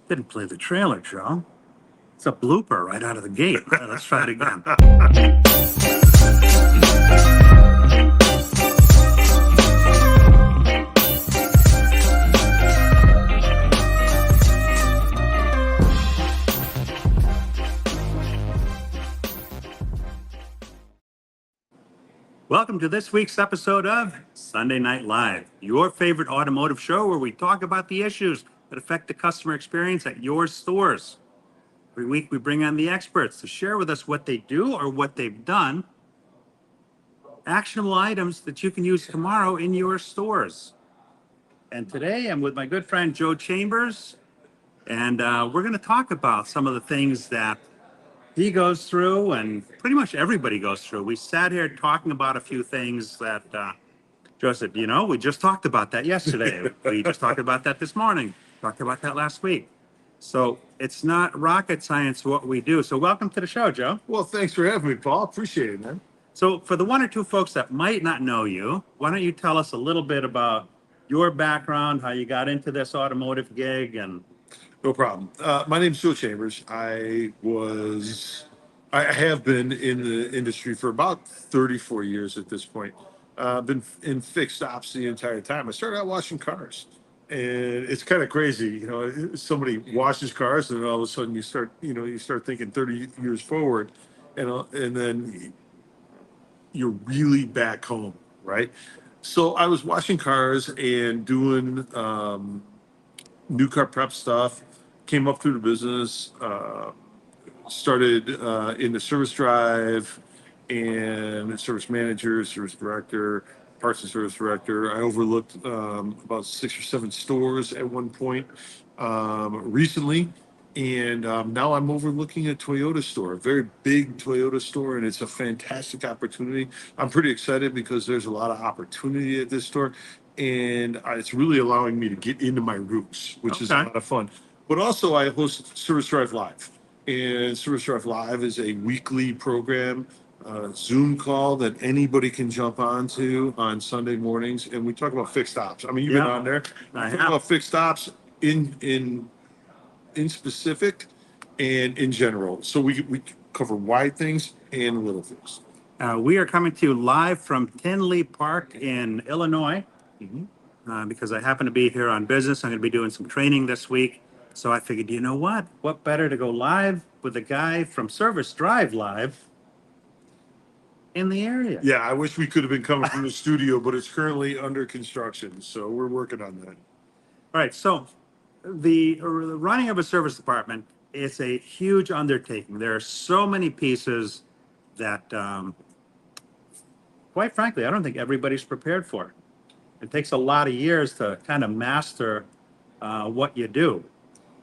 Didn't play the trailer, Joe. It's a blooper right out of the gate. Let's try it again. Welcome to this week's episode of Sunday Night Live, your favorite automotive show where we talk about the issues that affect the customer experience at your stores. Every week we bring on the experts to share with us what they do or what they've done, actionable items that you can use tomorrow in your stores. And today I'm with my good friend Joe Chambers, and we're going to talk about some of the things that he goes through and pretty much everybody goes through. We sat here talking about a few things that Joe said, we just talked about that yesterday. We just talked about that this morning, talked about that last week. So it's not rocket science what we do. So welcome to the show, Joe. Well, thanks for having me, Paul. Appreciate it, man. So for the one or two folks that might not know you, why don't you tell us a little bit about your background, how you got into this automotive gig, and No problem. My name's Joe Chambers. I have been in the industry for about 34 years at this point. Been in fixed ops the entire time. I started out washing cars, and it's kind of crazy. Somebody washes cars, and all of a sudden you start thinking 30 years forward, and then you're really back home, right? So I was washing cars and doing new car prep stuff. Came up through the business, started in the service drive and service manager, service director, parts and service director. I overlooked about 6 or 7 stores at one point recently. And now I'm overlooking a Toyota store, a very big Toyota store, and it's a fantastic opportunity. I'm pretty excited because there's a lot of opportunity at this store, and it's really allowing me to get into my roots, which is a lot of fun. But also, I host Service Drive Live, and Service Drive Live is a weekly program, Zoom call that anybody can jump onto on Sunday mornings, and we talk about fixed ops. I mean, you've been on there. We talk about fixed ops in specific and in general. So we cover wide things and little things. We are coming to you live from Tinley Park in Illinois because I happen to be here on business. I'm going to be doing some training this week. So I figured, you know what? What better to go live with a guy from Service Drive Live in the area? Yeah, I wish we could have been coming from the studio, but it's currently under construction. So we're working on that. All right. So the running of a service department is a huge undertaking. There are so many pieces that, quite frankly, I don't think everybody's prepared for. It takes a lot of years to kind of master what you do.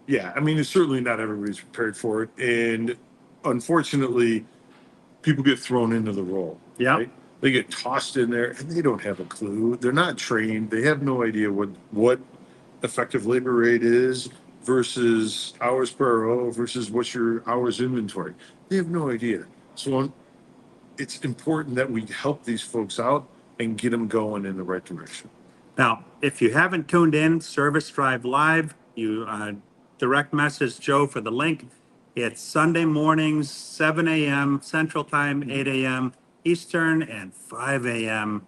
Yeah, I mean, it's certainly not everybody's prepared for it. And unfortunately, people get thrown into the role. Yeah. Right? They get tossed in there and they don't have a clue. They're not trained. They have no idea what effective labor rate is versus hours per hour versus what's your hours inventory. They have no idea. So it's important that we help these folks out and get them going in the right direction. Now, if you haven't tuned in, Service Drive Live, you direct message Joe for the link. It's Sunday mornings, 7 a.m. Central Time, 8 a.m. Eastern, and 5 a.m.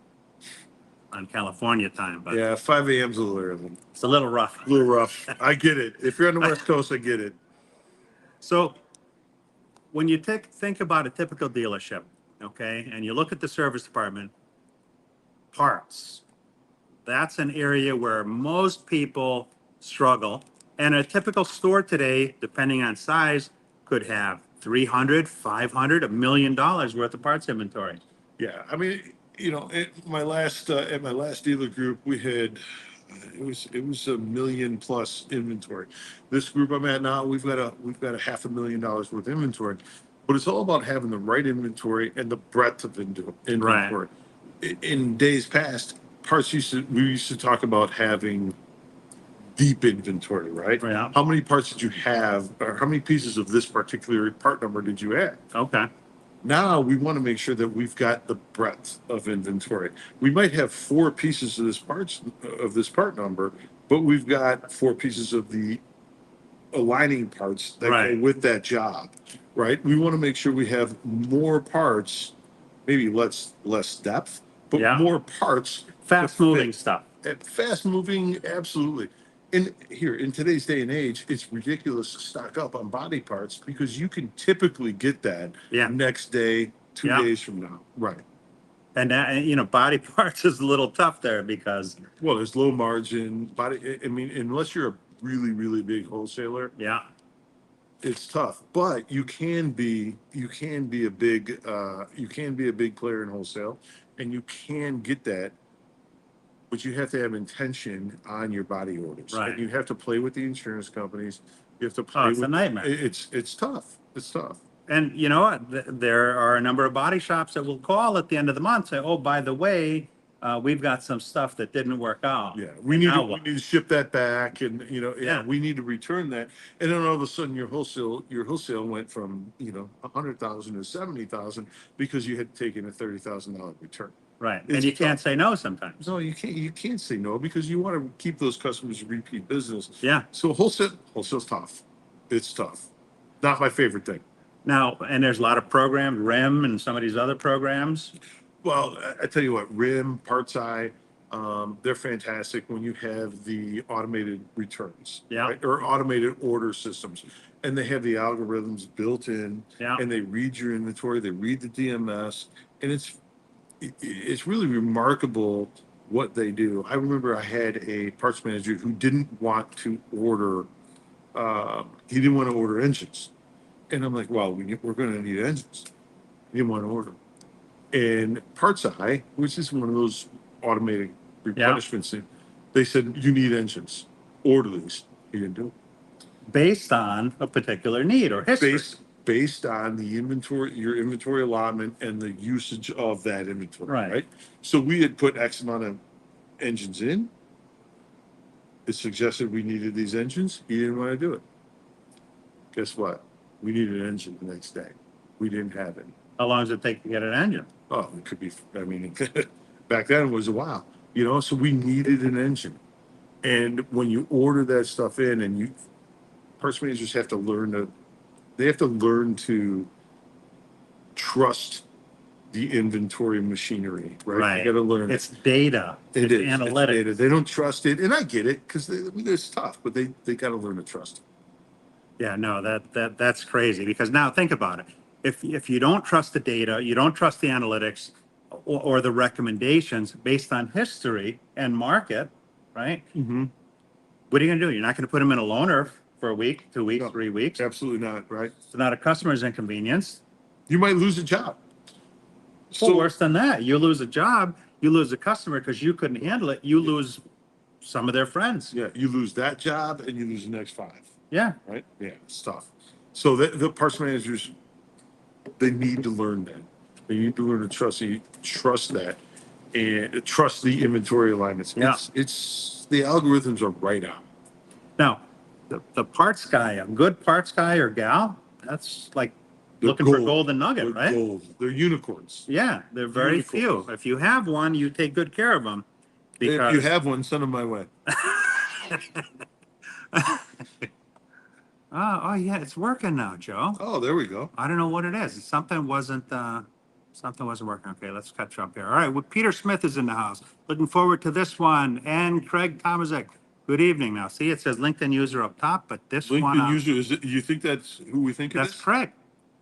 on California time. But yeah, 5 a.m. is a little early. It's a little rough. A little rough. I get it. If you're on the West Coast, I get it. So when you think about a typical dealership, okay, and you look at the service department, parts, that's an area where most people struggle. And a typical store today, depending on size, could have $300, $500, $1 million worth of parts inventory. Yeah, I mean, at my last dealer group, we had it was $1 million plus inventory. This group I'm at now, we've got a $500,000 worth of inventory, but it's all about having the right inventory and the breadth of inventory. Right. In days past, we used to talk about having deep inventory, right? Yeah. How many parts did you have, or how many pieces of this particular part number did you have? Okay. Now we want to make sure that we've got the breadth of inventory. We might have 4 pieces of this part number, but we've got 4 pieces of aligning parts that Right. go with that job, right? We want to make sure we have more parts, maybe less depth, but Yeah. more parts. Fast moving stuff. Fast moving, absolutely. And here in today's day and age, it's ridiculous to stock up on body parts because you can typically get that Yeah. next day, two Yeah. days from now. Right. And body parts is a little tough there because Well, there's low margin body. I mean, unless you're a really, really big wholesaler, yeah, it's tough. But you can be a big player in wholesale, and you can get that. But you have to have intention on your body orders, Right. and you have to play with the insurance companies. You have to Oh, play it's a with. nightmare. It's tough. It's tough. And you know what? There are a number of body shops that will call at the end of the month, say, "Oh, by the way, we've got some stuff that didn't work out." Yeah, And now we what? need to ship that back, and Yeah. we need to return that. And then all of a sudden, your wholesale went from 100,000 to 70,000 because you had taken a $30,000 return. Right. It's And you can't tough. say no sometimes. No, you can't. You can't say no because you want to keep those customers repeat business. Yeah. So wholesale's tough. It's tough. Not my favorite thing. Now, and there's a lot of programs, RIM and some of these other programs. Well, I tell you what, RIM, Parts Eye, they're fantastic when you have the automated returns, Yeah. right? Or automated order systems. And they have the algorithms built in, Yeah. and they read your inventory, they read the DMS, and it's really remarkable what they do. I remember I had a parts manager who didn't want to order, he didn't want to order engines. And I'm like, well, we're going to need engines. He didn't want to order them. And Parts Eye, which is one of those automated replenishment things, they said, you need engines. Order these. He didn't do it. Based on a particular need or history. Based on the inventory, your inventory allotment and the usage of that inventory. Right. So we had put X amount of engines in. It suggested we needed these engines. He didn't want to do it. Guess what? We needed an engine the next day. We didn't have it. How long does it take to get an engine? Oh, it could be, I mean, back then it was a while, so we needed an engine. And when you order that stuff in and parts managers have to learn to trust the inventory machinery, right? Right. You got to learn It's data. It It's is. It's analytics. data. They don't trust it. And I get it because it's tough, but they got to learn to trust it. Yeah, no, that's crazy because now think about it. If you don't trust the data, you don't trust the analytics or the recommendations based on history and market, right? Mm-hmm. What are you going to do? You're not going to put them in a loaner for a week, 2 weeks, No. 3 weeks. Absolutely not, right? It's not a customer's inconvenience. You might lose a job. Well, worse than that, you lose a job, you lose a customer because you couldn't handle it. You lose some of their friends. Yeah, you lose that job and you lose the next 5. Yeah. Right? Yeah, it's tough. So the parts managers, they need to learn that. They need to learn to trust that and trust the inventory alignments. Yeah. It's the algorithms are right on. Now, the parts guy, a good parts guy or gal, that's like They're looking for gold. golden nugget, They're right? gold. They're unicorns. Yeah, they're very few. Unicorns. If you have one, you take good care of them. If you have one, send them my way. Oh yeah, it's working now, Joe. Oh, there we go. I don't know what it is. Something wasn't working. Okay, let's catch up here. All right, well, Peter Smith is in the house. Looking forward to this one. And Craig Tomaszek. Good evening. Now, see, it says LinkedIn user up top, but this one. LinkedIn user, is it, you think that's who we think it is? That's Craig.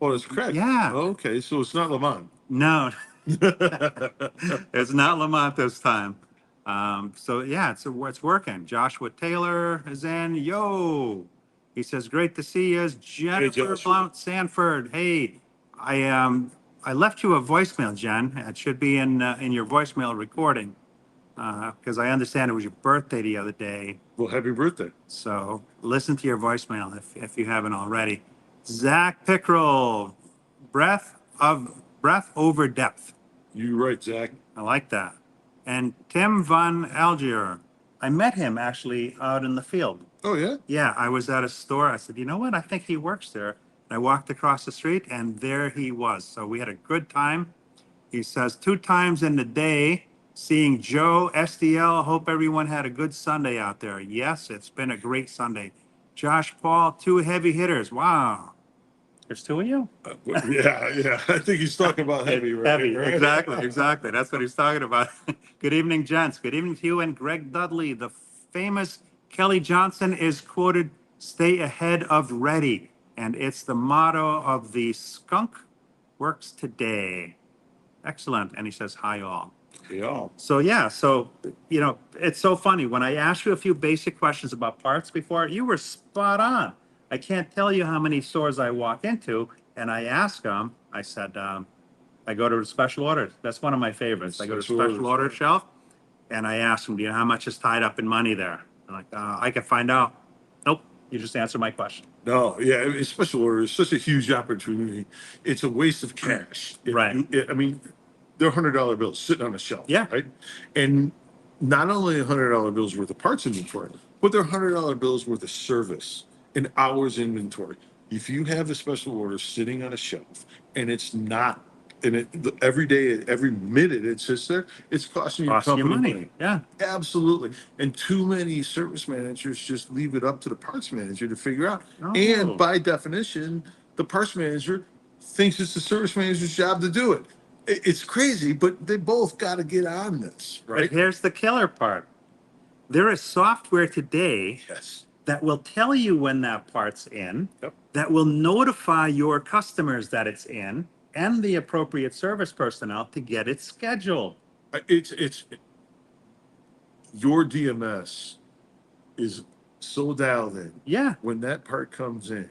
Oh, that's Craig. Yeah. Oh, okay, so it's not Lamont. No, it's not Lamont this time. So yeah, it's working. Joshua Taylor is in. Yo, he says, great to see you. Jennifer Joshua. Blount Sanford. Hey, I left you a voicemail, Jen. It should be in your voicemail recording because I understand it was your birthday the other day. Well, happy birthday. So listen to your voicemail if you haven't already. Zach Pickrell, breadth over depth. You're right, Zach. I like that. And Tim Van Algier, I met him actually out in the field. Oh, yeah? Yeah, I was at a store. I said, you know what? I think he works there. I walked across the street and there he was. So we had a good time. He says 2 times in the day, seeing Joe, SDL. Hope everyone had a good Sunday out there. Yes, it's been a great Sunday. Josh Paul, 2 heavy hitters. Wow. There's 2 of you? Yeah. I think he's talking about heavy, right? Heavy, Right? exactly. That's what he's talking about. Good evening, gents. Good evening to you and Greg Dudley. The famous Kelly Johnson is quoted, "Stay ahead of ready." And it's the motto of the Skunk Works Today. Excellent. And he says, hi, all. Yeah. So, yeah, so, it's so funny. When I asked you a few basic questions about parts before, you were spot on. I can't tell you how many stores I walk into and I ask them, I said, I go to the special orders. That's one of my favorites. I go to the special order shelf and I ask them, do you know how much is tied up in money there? They're like, I can find out. Nope, you just answered my question. No, yeah, special order is such a huge opportunity. It's a waste of cash. Right. I mean, they're $100 bills sitting on a shelf. Yeah. Right. And not only $100 bills worth of parts inventory, but they're $100 bills worth of service and hours inventory. If you have a special order sitting on a shelf and it's not, every day, every minute it sits there, it's costing your Costs you company money. money. Yeah. Absolutely. And too many service managers just leave it up to the parts manager to figure out. Oh. And by definition, the parts manager thinks it's the service manager's job to do it. It's crazy, but they both got to get on this, But right? here's the killer part. There is software today Yes. that will tell you when that part's in, Yep. that will notify your customers that it's in, and the appropriate service personnel to get it scheduled. It's your DMS is so dialed in. Yeah, When that part comes in,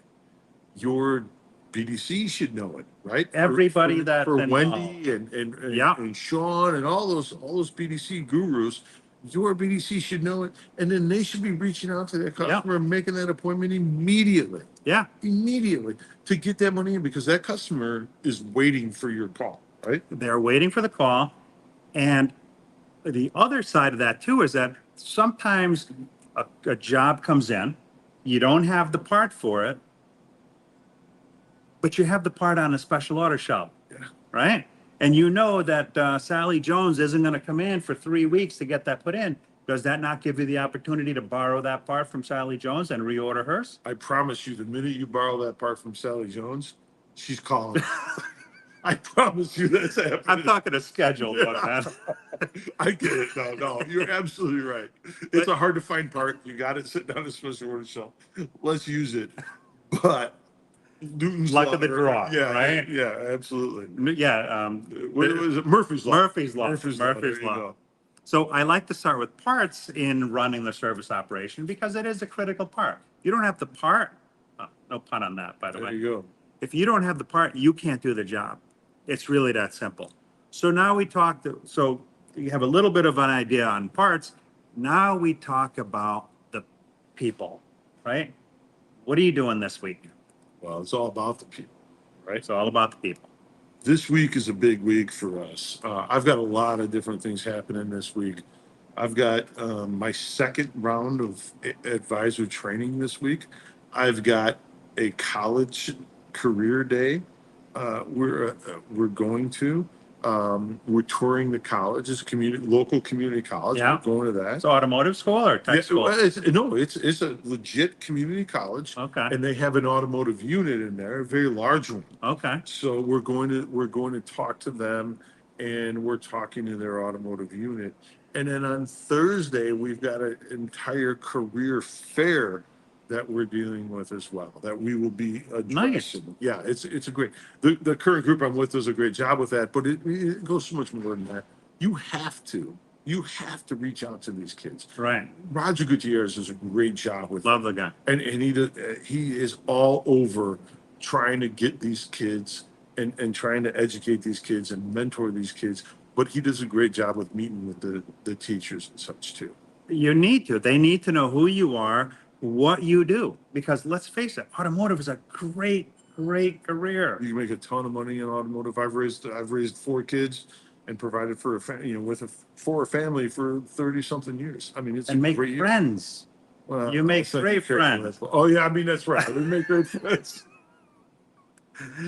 your BDC should know it, right? Everybody that's for involved. Wendy and Yeah. and Sean and all those BDC gurus, your BDC should know it, and then they should be reaching out to their customer and making that appointment immediately. yeah, Immediately to get that money in, because that customer is waiting for your call, right? they're waiting for the call. And the other side of that too is that sometimes a job comes in, you don't have the part for it, but you have the part on a special order shelf. Yeah. Right? And you know that Sally Jones isn't going to come in for 3 weeks to get that put in. Does that not give you the opportunity to borrow that part from Sally Jones and reorder hers? I promise you, the minute you borrow that part from Sally Jones, she's calling. I promise you that's happening. I'm talking a schedule, man. I get it. No, you're absolutely right. It's a hard to find part. You got it sitting on a special order shelf. Let's use it. But Newton's Luck law, of the draw, yeah, right? Yeah, absolutely. Yeah. What was it? Murphy's law. Murphy's Law. Murphy's Murphy's There you Law. go. So I like to start with parts in running the service operation because it is a critical part. You don't have the part, no pun on that, by the There way. you go. If you don't have the part, you can't do the job. It's really that simple. So now so you have a little bit of an idea on parts. Now we talk about the people, right? What are you doing this week? Well, it's all about the people, right? It's all about the people. This week is a big week for us. I've got a lot of different things happening this week. I've got my second round of advisor training this week. I've got a college career day. We're going to. We're touring the colleges, local community college. Yeah. We're going to that. It's automotive school or tech school? Well, it's a legit community college. Okay. And they have an automotive unit in there, a very large one. Okay. So we're going to talk to them, and we're talking to their automotive unit. And then on Thursday, we've got an entire career fair that we're dealing with as well, that we will be addressing. Nice. Yeah, it's a great, the current group I'm with does a great job with that, but it goes so much more than that. You have to reach out to these kids. Right. Roger Gutierrez does a great job with Love the guy. and he is all over trying to get these kids and trying to educate these kids and mentor these kids. But he does a great job with meeting with the teachers and such too. You need to. They need to know who you are, what you do. Because let's face it, automotive is a great career. You can make a ton of money in automotive. I've raised 4 kids and provided for for a family for 30 something years. I mean, it's And a make great friends. Well, You make thank great you, Carol. friends. Oh yeah, I mean that's right. We make great friends.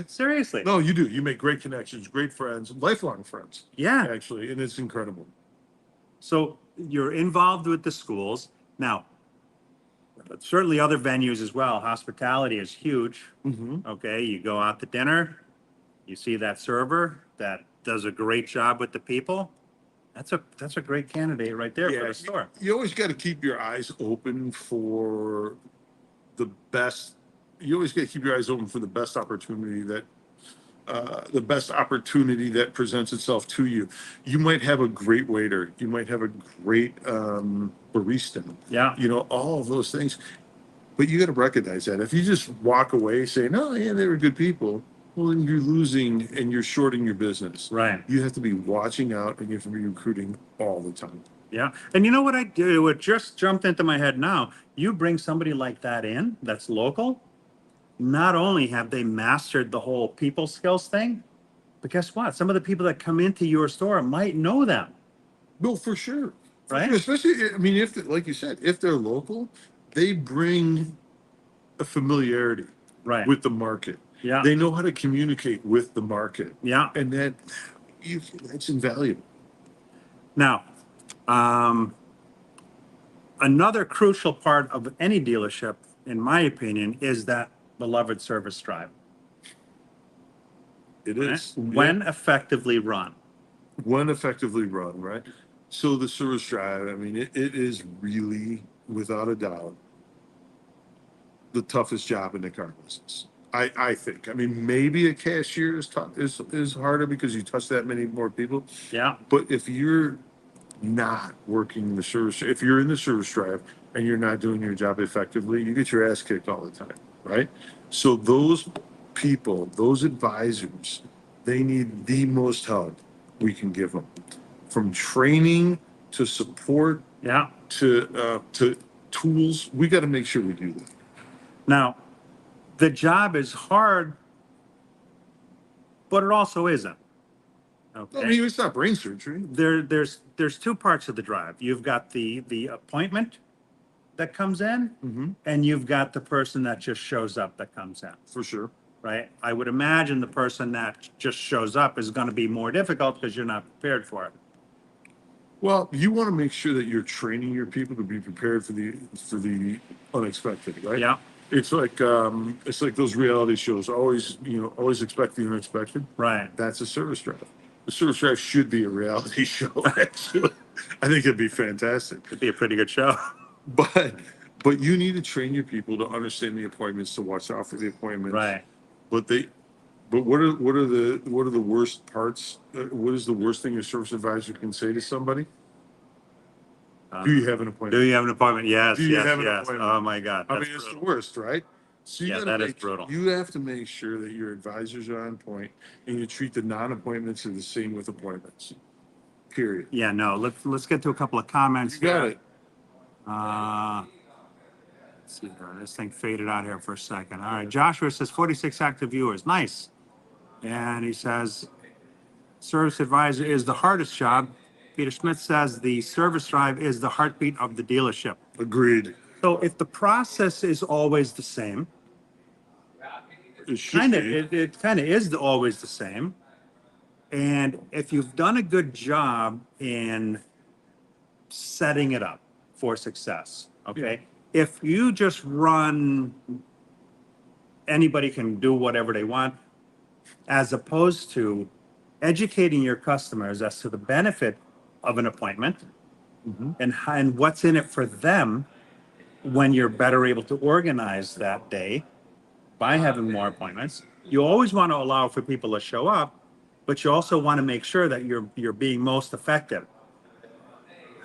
Seriously. No, you do. You make great connections, great friends, lifelong friends. Yeah. Actually, and it's incredible. So you're involved with the schools. Now, certainly other venues as well. Hospitality is huge. Mm-hmm. Okay, you go out to dinner, you see that server that does a great job with the people. That's a great candidate right there for Yeah, the store. you always got to keep your eyes open for the best. You always got to keep your eyes open for the best opportunity that presents itself to you. You might have a great waiter. You might have a great barista. Yeah. You know, all of those things. But you got to recognize that. If you just walk away saying, "Oh, yeah, they were good people," well, then you're losing and you're shorting your business. Right. You have to be watching out and you have to be recruiting all the time. Yeah. And you know what I do? What just jumped into my head now? You bring somebody like that in that's local. Not only have they mastered the whole people skills thing, but guess what? Some of the people that come into your store might know them, No, for sure. For right? sure. Especially, I mean, like you said, if they're local, they bring a familiarity Right. with the market. Yeah. They know how to communicate with the market. Yeah. And that's invaluable. Now, another crucial part of any dealership, in my opinion, is that beloved service drive. It Right? is. When effectively run. When effectively run, right? So the service drive, I mean, it is really, without a doubt, the toughest job in the car business. I think. I mean, maybe a cashier is tough, is harder because you touch that many more people. Yeah. But if you're not working the service, if you're in the service drive and you're not doing your job effectively, you get your ass kicked all the time, right? So those people, those advisors, they need the most help we can give them, from training to support Yeah. to tools. We got to make sure we do that. Now, the job is hard, but it also isn't. Okay. I mean, it's not brain surgery. There's two parts of the drive. You've got the appointment that comes in, Mm-hmm. and you've got the person that just shows up that comes in, For sure. right? I would imagine the person that just shows up is going to be more difficult because you're not prepared for it. Well, you want to make sure that you're training your people to be prepared for the unexpected, right? Yeah. It's like those reality shows. Always expect the unexpected. Right. That's a service drive. The service drive should be a reality show. Actually, I think it'd be fantastic. Could be a pretty good show. But you need to train your people to understand the appointments, to watch out for the appointments. Right. But what are the worst parts? What is the worst thing a service advisor can say to somebody? Do you have an appointment? Do you have an appointment? Yes. Do you Yes. have an Yes. appointment? Oh my God. I That's mean, it's the brutal. worst, right? So Yeah, gotta that is make- brutal. You have to make sure that your advisors are on point and you treat the non-appointments the same with appointments. Period. Yeah. No. Let's get to a couple of comments. You got here. it. Let's see here. This thing faded out here for a second. All right. Joshua says 46 active viewers. Nice. And he says, service advisor is the hardest job. Peter Smith says the service drive is the heartbeat of the dealership. Agreed. So if the process is always the same, It should be. it kind of is always the same. And if you've done a good job in setting it up for success, okay? If you just run, anybody can do whatever they want, as opposed to educating your customers as to the benefit of an appointment Mhm. and what's in it for them when you're better able to organize that day by having more appointments. You always want to allow for people to show up, but you also want to make sure that you're being most effective.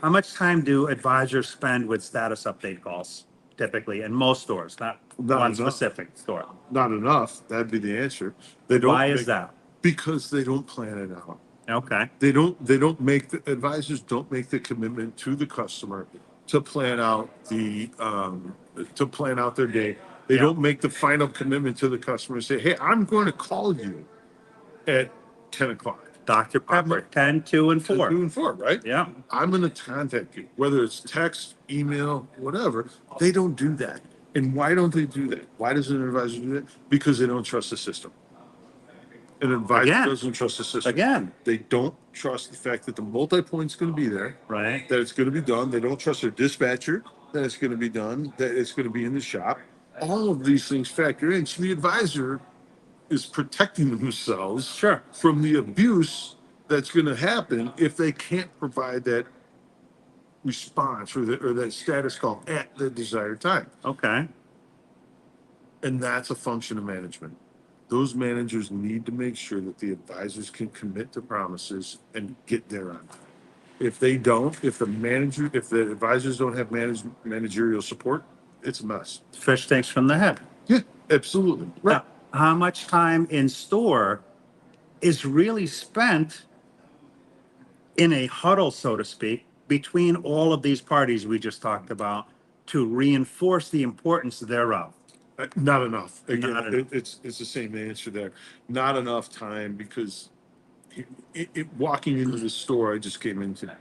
How much time do advisors spend with status update calls typically in most stores, not Not one enough. specific store? Not enough. That'd be the answer. They don't Why is make- that? Because they don't plan it out. Okay. Advisors don't make the commitment to the customer to plan out their day. They Yeah. don't make the final commitment to the customer and say, "Hey, I'm going to call you at 10 o'clock. Dr. Pepper, 10, 2, and 4. 2 and 4, right? Yeah. I'm going to contact you, whether it's text, email, whatever." They don't do that. And why don't they do that? Why does an advisor do that? Because they don't trust the system. An advisor Again. doesn't trust the system. Again, They don't trust the fact that the multi-point's going to be there, right? that it's going to be done. They don't trust their dispatcher. that it's going to be done, that it's going to be in the shop. All of these things factor in. So the advisor is protecting themselves Sure. from the abuse that's going to happen if they can't provide that response or that status call at the desired time. Okay. And that's a function of management. Those managers need to make sure that the advisors can commit to promises and get there on time. If they don't, if the advisors don't have managerial support, it's a mess. Fish stinks from the head. Yeah, absolutely. Right. Now, how much time in store is really spent in a huddle, so to speak, between all of these parties we just talked about to reinforce the importance thereof? Not enough. Again, Not enough. it's the same answer there. Not enough time because walking into the store I just came into,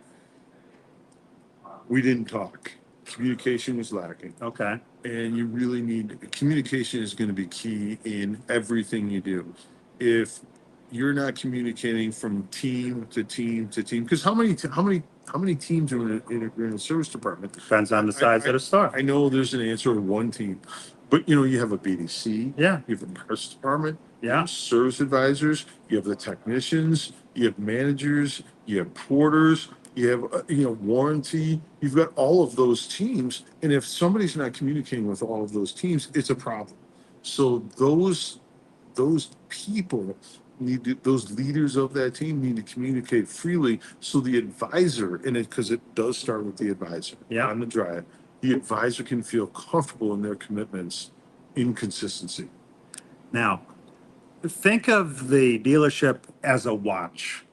we didn't talk. Communication was lacking. Okay. And you really need communication is going to be key in everything you do. If you're not communicating from team to team to team, because how many teams are in a service department? Depends on the size of the store. I know there's an answer to one team, but you have a BDC, Yeah. you have a parts department, you Yeah. have service advisors, you have the technicians, you have managers, you have porters, you have warranty. You've got all of those teams, and if somebody's not communicating with all of those teams, it's a problem. So those people those leaders of that team need to communicate freely so the advisor in it, because it does start with the advisor on the drive, the advisor can feel comfortable in their commitments in consistency. Now, think of the dealership as a watch.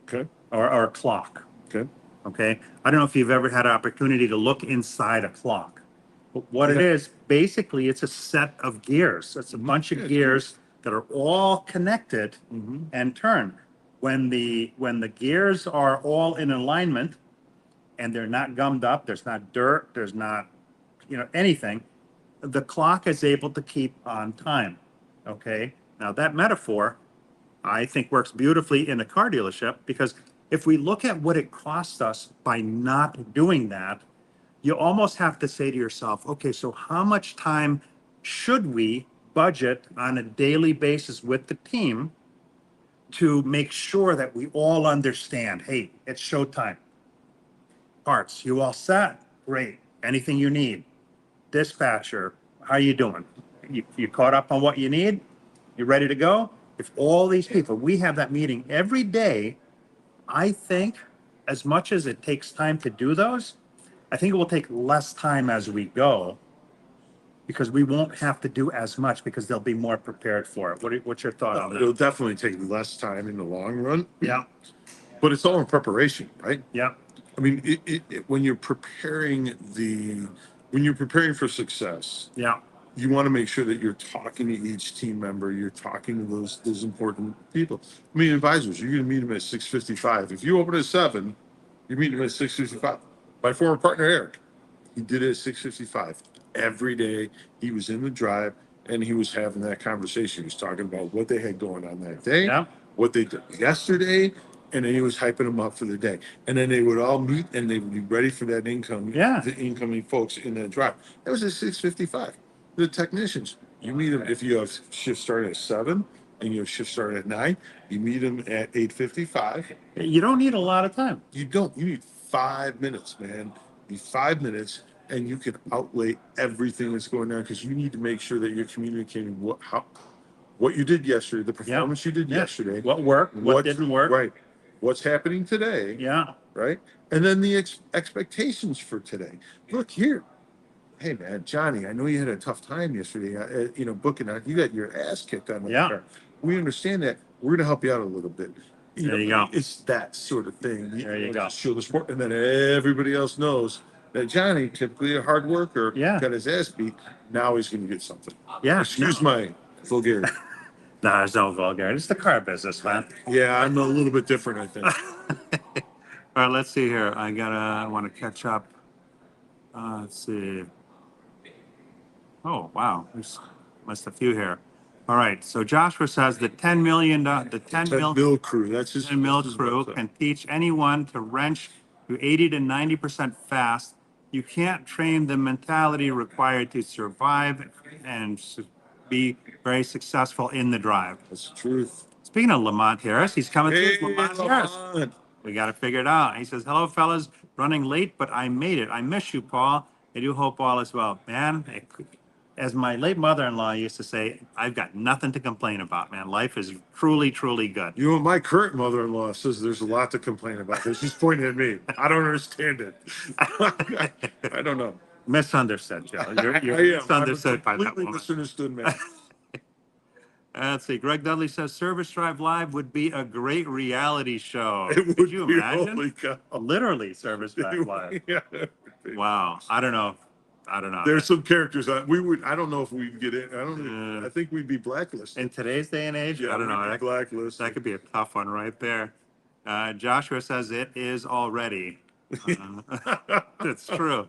Okay. Or a clock. Okay. Okay. I don't know if you've ever had an opportunity to look inside a clock. But what it is, basically, it's a set of gears. It's a bunch of gears that are all connected and turn. When the gears are all in alignment and they're not gummed up, there's not dirt, there's not anything, the clock is able to keep on time. Okay. Now that metaphor, I think, works beautifully in a car dealership, because if we look at what it costs us by not doing that, you almost have to say to yourself, okay, so how much time should we budget on a daily basis with the team to make sure that we all understand, hey, it's showtime. Parts, you all set? Great. Anything you need? Dispatcher, how you doing? You caught up on what you need? You ready to go? If all these people, we have that meeting every day, I think as much as it takes time to do those, I think it will take less time as we go, because we won't have to do as much because they'll be more prepared for it. What's your thought on It'll that? definitely take less time in the long run. Yeah. But it's all in preparation, right? Yeah. I mean, when you're preparing for success, Yeah. you want to make sure that you're talking to each team member. You're talking to those important people. I mean, advisors, you're going to meet them at 6:55. If you open at 7, you meet them at 6:55. My former partner Eric, he did it at 6:55 every day. He was in the drive and he was having that conversation. He was talking about what they had going on that day, what they did yesterday, and then he was hyping them up for the day. And then they would all meet and they would be ready for that the incoming folks in that drive. That was at 6:55. The technicians, you meet them if you have shift starting at 7 and you have shift starting at 9, you meet them at 8:55. You don't need a lot of time. You don't. You need 5 minutes, man. You need 5 minutes, and you can outlay everything that's going on, because you need to make sure that you're communicating what you did yesterday, the performance you did yesterday, what worked, what didn't work, right? What's happening today? Yeah. Right. And then the expectations for today. Look here. Hey man, Johnny, I know you had a tough time yesterday. Booking out. You got your ass kicked on the car. We understand that. We're going to help you out a little bit. There you go. It's that sort of thing. There you go. Show the sport, and then everybody else knows that Johnny, typically a hard worker, got his ass beat. Now he's going to get something. Yeah. Excuse my vulgarity. No, there's no vulgarity. It's the car business, man. Yeah, I'm a little bit different, I think. All right, let's see here. I want to catch up. Let's see. Oh, wow. There's must a few here. All right. So Joshua says the 10 million, the 10 mil crew. That's his 10 mil crew can teach anyone to wrench to 80 to 90% fast You can't train the mentality required to survive and be very successful in the drive. That's the truth. Speaking of Lamont Harris, he's coming Hey, through. Lamont Harris. Lamont. We got to figure it out. He says, "Hello, fellas. Running late, but I made it. I miss you, Paul. I do hope all is well." Man, as my late mother-in-law used to say, I've got nothing to complain about, man. Life is truly, truly good. You know, my current mother-in-law says there's a lot to complain about. She's pointing at me. I don't understand it. I don't know. Misunderstood, Joe. You're I am. misunderstood by I'm a that completely woman. misunderstood man. Let's see. Greg Dudley says Service Drive Live would be a great reality show. It would Could you be, imagine? holy cow. Literally Service Drive Live. Yeah, it would be. Wow. I don't know. There's some characters we would. I don't know if we'd get in. I don't. I think we'd be blacklisted. In today's day and age, Yeah, I don't know. we'd be That blacklisted. could be a tough one right there. Joshua says it is already. It's true.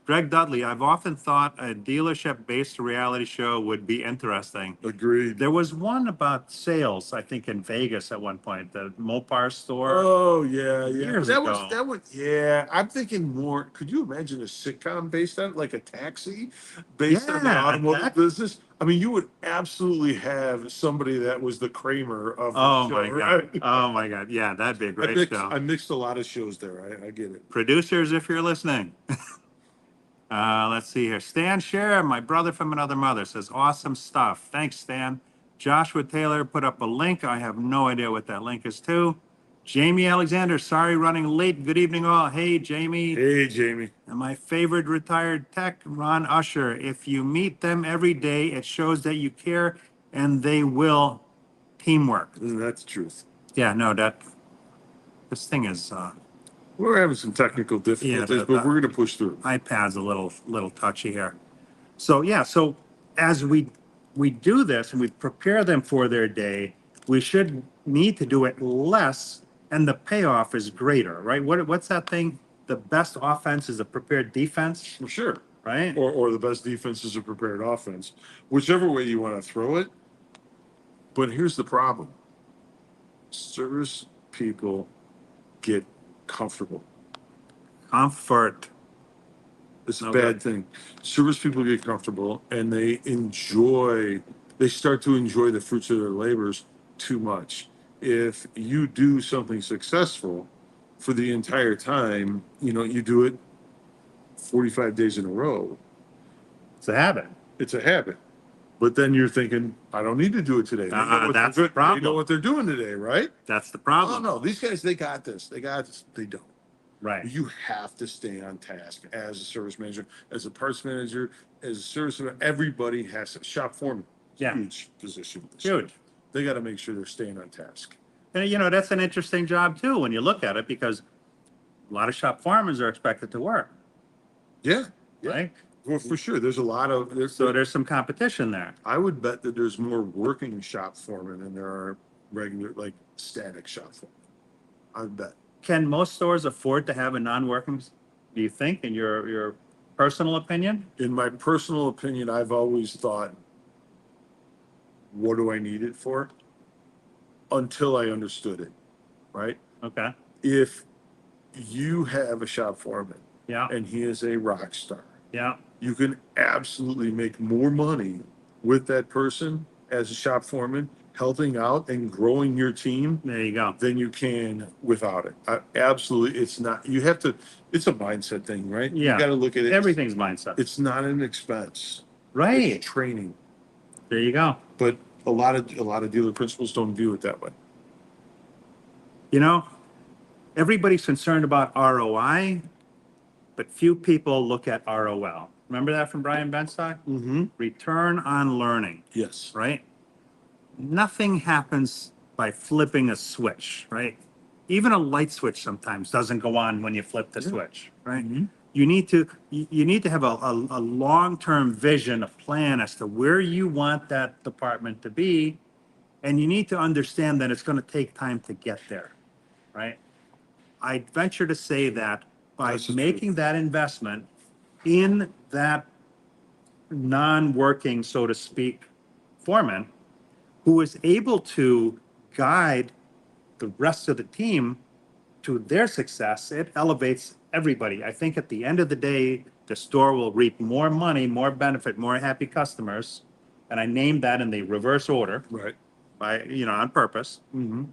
Greg Dudley, I've often thought a dealership-based reality show would be interesting. Agreed. There was one about sales, I think, in Vegas at one point, the Mopar store. Oh yeah, yeah. Years that ago. was. Yeah, I'm thinking more. Could you imagine a sitcom based on like a taxi, based on the Yeah, automotive that- business? I mean, you would absolutely have somebody that was the Kramer of the Oh show, my right? God. Oh my God. Yeah, that'd be a great show. I mixed a lot of shows there. I get it. Producers, if you're listening. Let's see here. Stan Scherer, my brother from another mother, says awesome stuff. Thanks, Stan. Joshua Taylor put up a link. I have no idea what that link is to. Jamie Alexander, sorry running late. Good evening, all. Hey, Jamie. Hey, Jamie. And my favorite retired tech, Ron Usher. If you meet them every day, it shows that you care and they will teamwork. That's the truth. Yeah, no, this thing is, We're having some technical difficulties, Yeah, but we're going to push through. iPad's a little touchy here. So yeah, so as we do this and we prepare them for their day, we should need to do it less, and the payoff is greater, right? What's that thing? The best offense is a prepared defense, For sure. right? Or the best defense is a prepared offense, whichever way you want to throw it. But here's the problem: service people get comfortable. Comfort. It's a Okay. bad thing. Service people get comfortable and they start to enjoy the fruits of their labors too much. If you do something successful for the entire time, you do it 45 days in a row, It's a habit. it's a habit. But then you're thinking, I don't need to do it today. They know what That's they're the problem. They know what they're doing today, right? That's the Oh, problem. no, these guys, they got this. They don't. Right. You have to stay on task as a service manager, as a parts manager, as a service manager. Everybody has to. Shop foreman, Yeah. huge position. Huge. They got to make sure they're staying on task. And that's an interesting job too when you look at it, because a lot of shop foremen are expected to work, Yeah, right? well, for sure. There's a lot of. So there's some competition there. I would bet that there's more working shop foremen than there are regular, like static shop foremen. I bet. Can most stores afford to have a non-working, do you think, in your personal opinion? In my personal opinion, I've always thought, what do I need it for? Until I understood it, right? Okay. If you have a shop foreman Yeah. and he is a rock star, Yeah. you can absolutely make more money with that person as a shop foreman, helping out and growing your team There you go. than you can without it. Absolutely. It's not, it's a mindset thing, right? Yeah. You got to look at it. Everything's mindset. It's not an expense. Right. It's training. There you go. But a lot of dealer principals don't view it that way. Everybody's concerned about ROI, but few people look at ROL. Remember that from Brian Benstock? Mm-hmm. Return on learning, Yes. right? Nothing happens by flipping a switch, right? Even a light switch sometimes doesn't go on when you flip the switch, right? Mhm. You need to have a long-term vision, a plan as to where you want that department to be, and you need to understand that it's going to take time to get there, right? I venture to say that by That's the making that investment in that non-working, so to speak, foreman, who is able to guide the rest of the team to their success, it elevates everybody. I think at the end of the day, the store will reap more money, more benefit, more happy customers. And I named that in the reverse order Right. by, on purpose, Mm-hmm.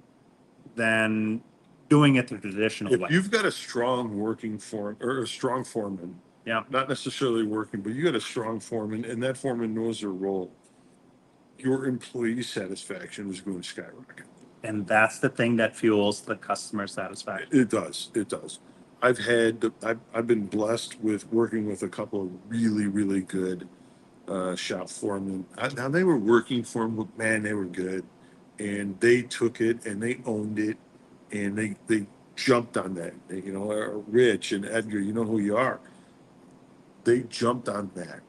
than doing it the traditional If way. you've got a strong working form or a strong foreman, Yeah. not necessarily working, but you got a strong foreman and that foreman knows their role, your employee satisfaction is going to skyrocket. And that's the thing that fuels the customer satisfaction. It does. It does. I've been blessed with working with a couple of really, really good shop foremen. Now they were working for them, but man, they were good. And they took it and they owned it and they jumped on that. Rich and Edgar, you know who you are. They jumped on that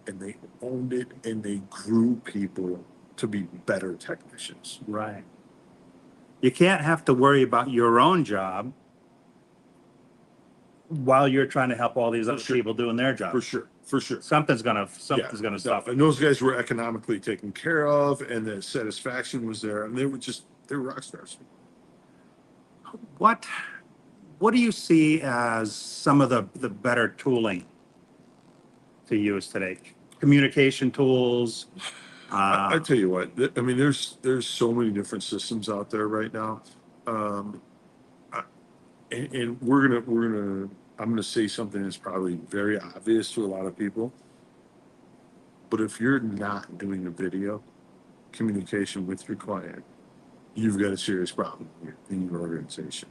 and they owned it and they grew people to be better technicians. Right. You can't have to worry about your own job while you're trying to help all these other sure. people doing their job. For sure. For sure. Something's gonna Yeah. suffer. And those guys were economically taken care of and the satisfaction was there and they were rock stars. What do you see as some of the better tooling to use today? Communication tools. I tell you what, I mean, there's so many different systems out there right now, and I'm gonna say something that's probably very obvious to a lot of people, but if you're not doing a video communication with your client, you've got a serious problem in your organization.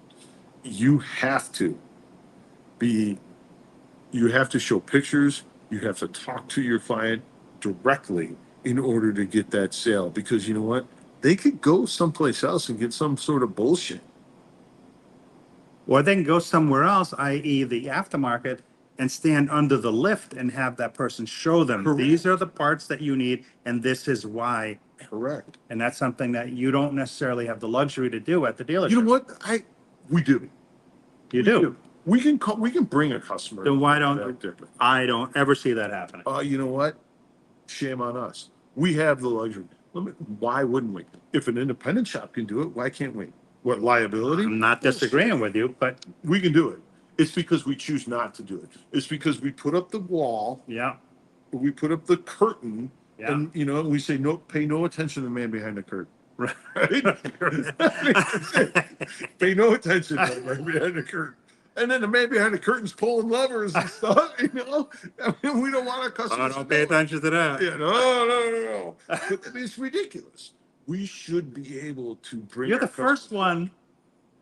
You have to be, you have to show pictures. You have to talk to your client directly in order to get that sale. Because you know what? They could go someplace else and get some sort of bullshit. Or they can go somewhere else, i.e. the aftermarket, and stand under the lift and have that person show them, Correct. these are the parts that you need, and this is why. Correct. And that's something that you don't necessarily have the luxury to do at the dealership. You know what? We do. You do. We can bring a customer. Then why don't I don't ever see that happening? You know what? Shame on us. We have the luxury. Why wouldn't we? If an independent shop can do it, why can't we? What, liability? I'm not disagreeing with you, but We can do it. It's because we choose not to do it. It's because we put up the wall, yeah, we put up the curtain, Yeah. and we say no, pay no attention to the man behind the curtain. right. Pay no attention to the man behind the curtain. And then the man behind the curtain's pulling levers and stuff. I mean, we don't want our customers. Don't pay attention to that. Yeah, no. But it's ridiculous. We should be able to bring. You're the our first customers- one,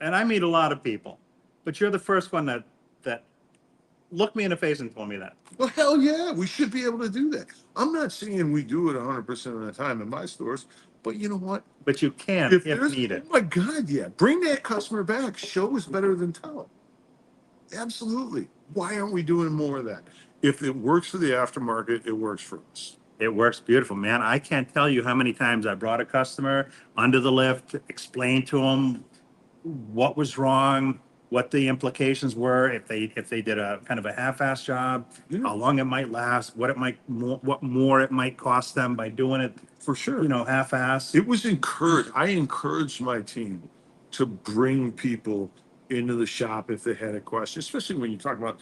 and I meet a lot of people, but you're the first one that looked me in the face and told me that. Well, hell yeah, we should be able to do that. I'm not saying we do it 100% of the time in my stores, but you know what? But you can if there's, needed. oh my God, yeah, bring that customer back. Show is better than tell. Absolutely. Why aren't we doing more of that? If it works for the aftermarket, it works for us. It works beautiful, man. I can't tell you how many times I brought a customer under the lift, explained to them what was wrong, what the implications were, if they did a kind of a half-ass job, Yeah. how long it might last, what more it might cost them by doing it, For sure. half-ass. It was encouraged. I encouraged my team to bring people into the shop if they had a question, especially when you're talking about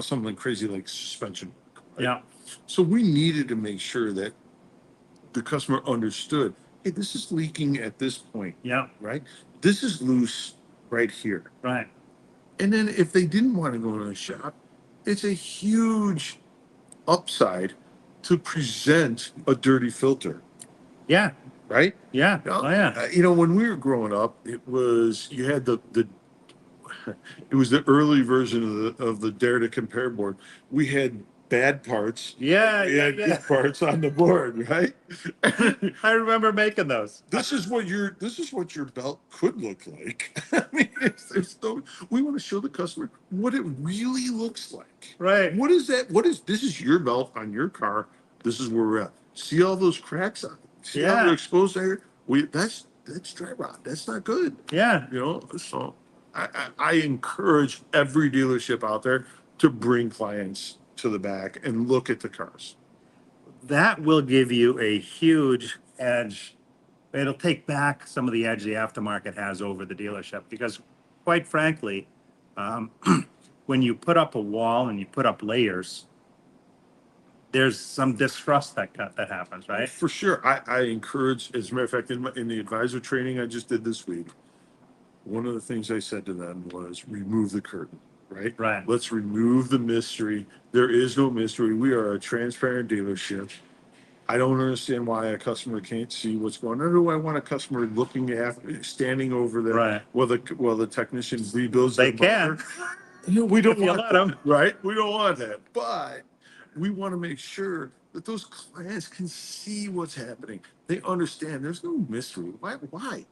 something crazy like suspension. Right? Yeah, So we needed to make sure that the customer understood, hey, this is leaking at this point, yeah, right? This is loose right here. right. And then if they didn't want to go to the shop, it's a huge upside to present a dirty filter, Yeah, right? yeah, oh yeah. When we were growing up, you had the it was the early version of the Dare to Compare board. We had bad parts. Yeah, We yeah, had yeah. good parts on the board, right? I remember making those. This is what your belt could look like. I mean, we want to show the customer what it really looks like. Right. What is that? This is your belt on your car. This is where we're at. See all those cracks on it? See how Yeah. they're exposed there? That's dry rot. That's not good. Yeah. So I encourage every dealership out there to bring clients to the back and look at the cars. That will give you a huge edge. It'll take back some of the edge the aftermarket has over the dealership because quite frankly, when you put up a wall and you put up layers, there's some distrust that happens, right? For sure. I encourage, as a matter of fact, in the advisor training I just did this week, one of the things I said to them was remove the curtain, right? Right. Let's remove the mystery. There is no mystery. We are a transparent dealership. I don't understand why a customer can't see what's going on. Nor do I want a customer looking at, standing over there Right. while the technician rebuilds They their can. motor. We don't If you want let that, 'em. right? We don't want that. But we want to make sure that those clients can see what's happening. They understand there's no mystery. Why? Right.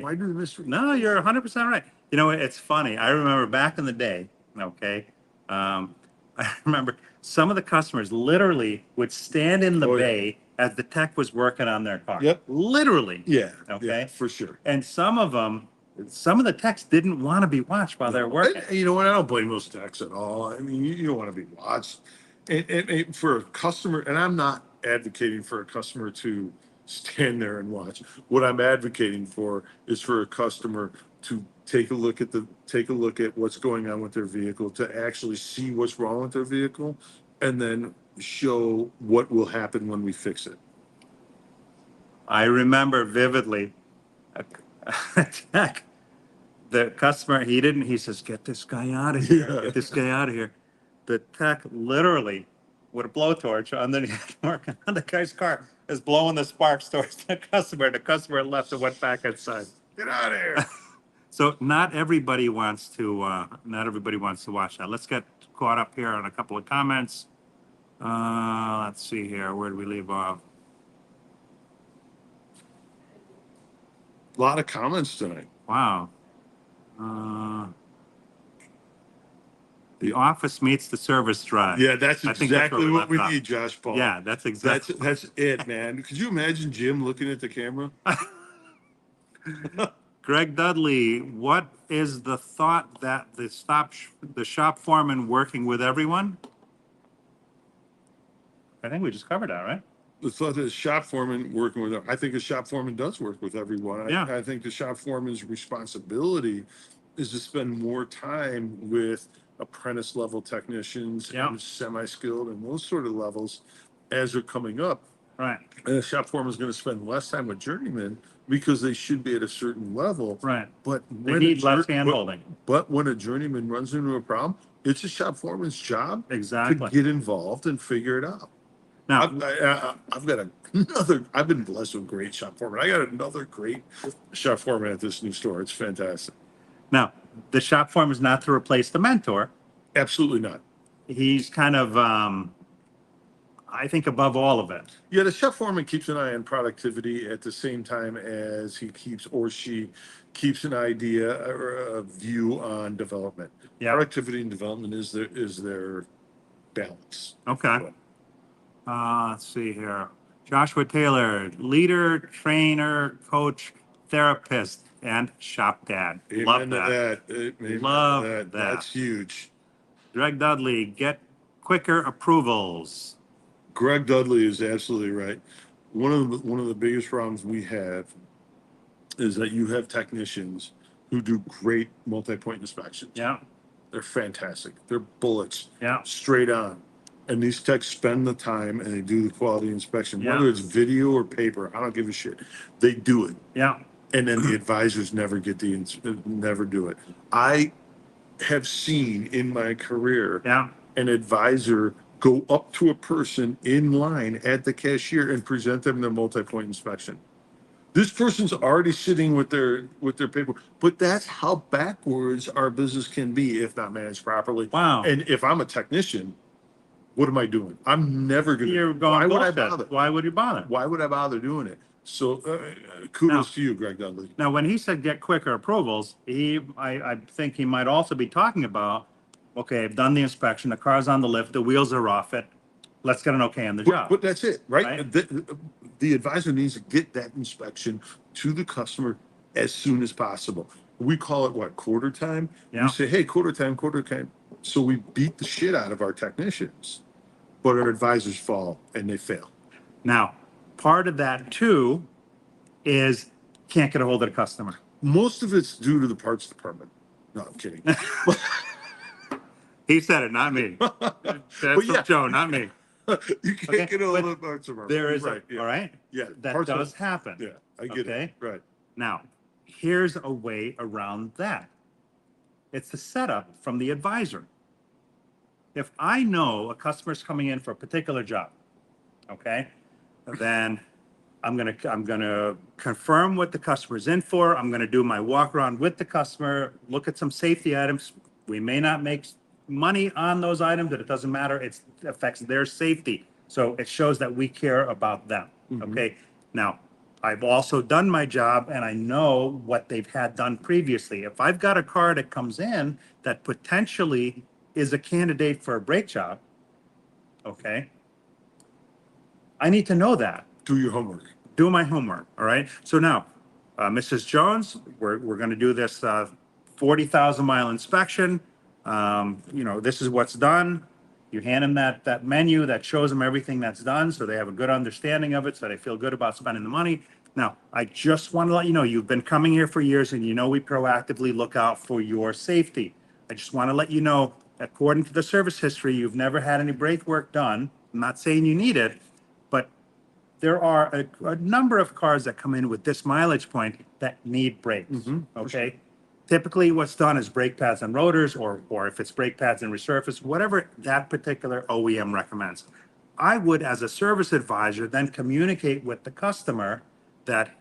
Why do the mystery? No, you're 100% right. You know, it's funny. I remember back in the day, okay, I remember some of the customers literally would stand in the Oh, yeah. bay as the tech was working on their car. Yep. Literally. Yeah. Okay. Yeah, for sure. And some of the techs didn't want to be watched while they're working. You know what? I don't blame those techs at all. I mean, you don't want to be watched. And for a customer, and I'm not advocating for a customer to stand there and watch. What I'm advocating for is for a customer to take a look at what's going on with their vehicle, to actually see what's wrong with their vehicle, and then show what will happen when we fix it. I remember vividly a tech. The customer, he says, get this guy out of here. Yeah. Get this guy out of here. The tech literally with a blowtorch underneath working on the guy's car is blowing the sparks towards the customer. The customer left and went back inside. Get out of here. So not everybody wants to watch that. Let's get caught up here on a couple of comments. Let's see here. Where did we leave off? A lot of comments tonight. Wow. The office meets the service drive. Yeah, that's I think that's exactly where we what we left off. need, Josh Paul. Yeah, that's exactly. That's it, man. Could you imagine Jim looking at the camera? Greg Dudley, what is the thought that the shop foreman working with everyone? I think we just covered that, right? The thought that a shop foreman working with, I think a shop foreman does work with everyone. Yeah. I think the shop foreman's responsibility is to spend more time with apprentice level technicians Yeah. and semi-skilled and those sort of levels as they're coming up. Right. And the shop foreman is going to spend less time with journeymen because they should be at a certain level. Right. But They need less hand-holding. But when a journeyman runs into a problem, it's a shop foreman's job Exactly. to get involved and figure it out. Now, I've got another. I've been blessed with great shop foreman. I got another great shop foreman at this new store. It's fantastic. now, the shop foreman is not to replace the mentor. Absolutely not. He's kind of, I think, above all of it. Yeah, the shop foreman keeps an eye on productivity at the same time as he keeps or she keeps an idea or a view on development. Yeah. Productivity and development is their balance. Okay. Let's see here. Joshua Taylor, leader, trainer, coach, therapist, and shop dad. Amen Love to that. Amen Love to that. that. That's huge. Greg Dudley, get quicker approvals. Greg Dudley is absolutely right. One of the biggest problems we have is that you have technicians who do great multi-point inspections. Yeah. They're fantastic. They're bullets. Yeah. Straight on. And these techs spend the time and they do the quality inspection, Yeah. whether it's video or paper. I don't give a shit. They do it. Yeah. And then the advisors never never do it. I have seen in my career Yeah. an advisor go up to a person in line at the cashier and present them their multi-point inspection. This person's already sitting with their paper, but that's how backwards our business can be if not managed properly. Wow. And if I'm a technician, what am I doing? I'm never going to. You're going Why would I bullshit. bother? Why would you bother? Why would I bother doing it? So kudos to you, Greg Dudley. Now, when he said get quicker approvals, I think he might also be talking about, okay, I've done the inspection, the car's on the lift, the wheels are off it. Let's get an okay on the job. But that's it, right? Right. The advisor needs to get that inspection to the customer as soon as possible. We call it what, quarter time? Yeah. We say, hey, quarter time. So we beat the shit out of our technicians, but our advisors fall and they fail. Now, part of that too is can't get a hold of the customer. Most of it's due to the parts department. No, I'm kidding. He said it, not me. That's from yeah. Joe, not me. You can't Okay, get all but the parts from her. there is, Right. Yeah. all right? Yeah. That Parts does of- happen. Yeah. I get Okay? it. Right. Now, here's a way around that. It's the setup from the advisor. If I know a customer's coming in for a particular job, okay, then I'm gonna confirm what the customer's in for. I'm gonna do my walk around with the customer, look at some safety items. We may not make money on those items, but it doesn't matter. It affects their safety. So it shows that we care about them. Okay. Now, I've also done my job and I know what they've had done previously. If I've got a car that comes in that potentially is a candidate for a brake job, okay, I need to know that. Do your homework. Do my homework, all right? So now, Mrs. Jones, we're going to do this 40,000-mile inspection. This is what's done. You hand them that menu that shows them everything that's done, so they have a good understanding of it, so they feel good about spending the money. Now, I just want to let you know, you've been coming here for years, and you know we proactively look out for your safety. I just want to let you know, according to the service history, you've never had any brake work done. I'm not saying you need it, but there are a number of cars that come in with this mileage point that need brakes, okay? Typically, what's done is brake pads and rotors, or if it's brake pads and resurface, whatever that particular OEM recommends. I would, as a service advisor, then communicate with the customer that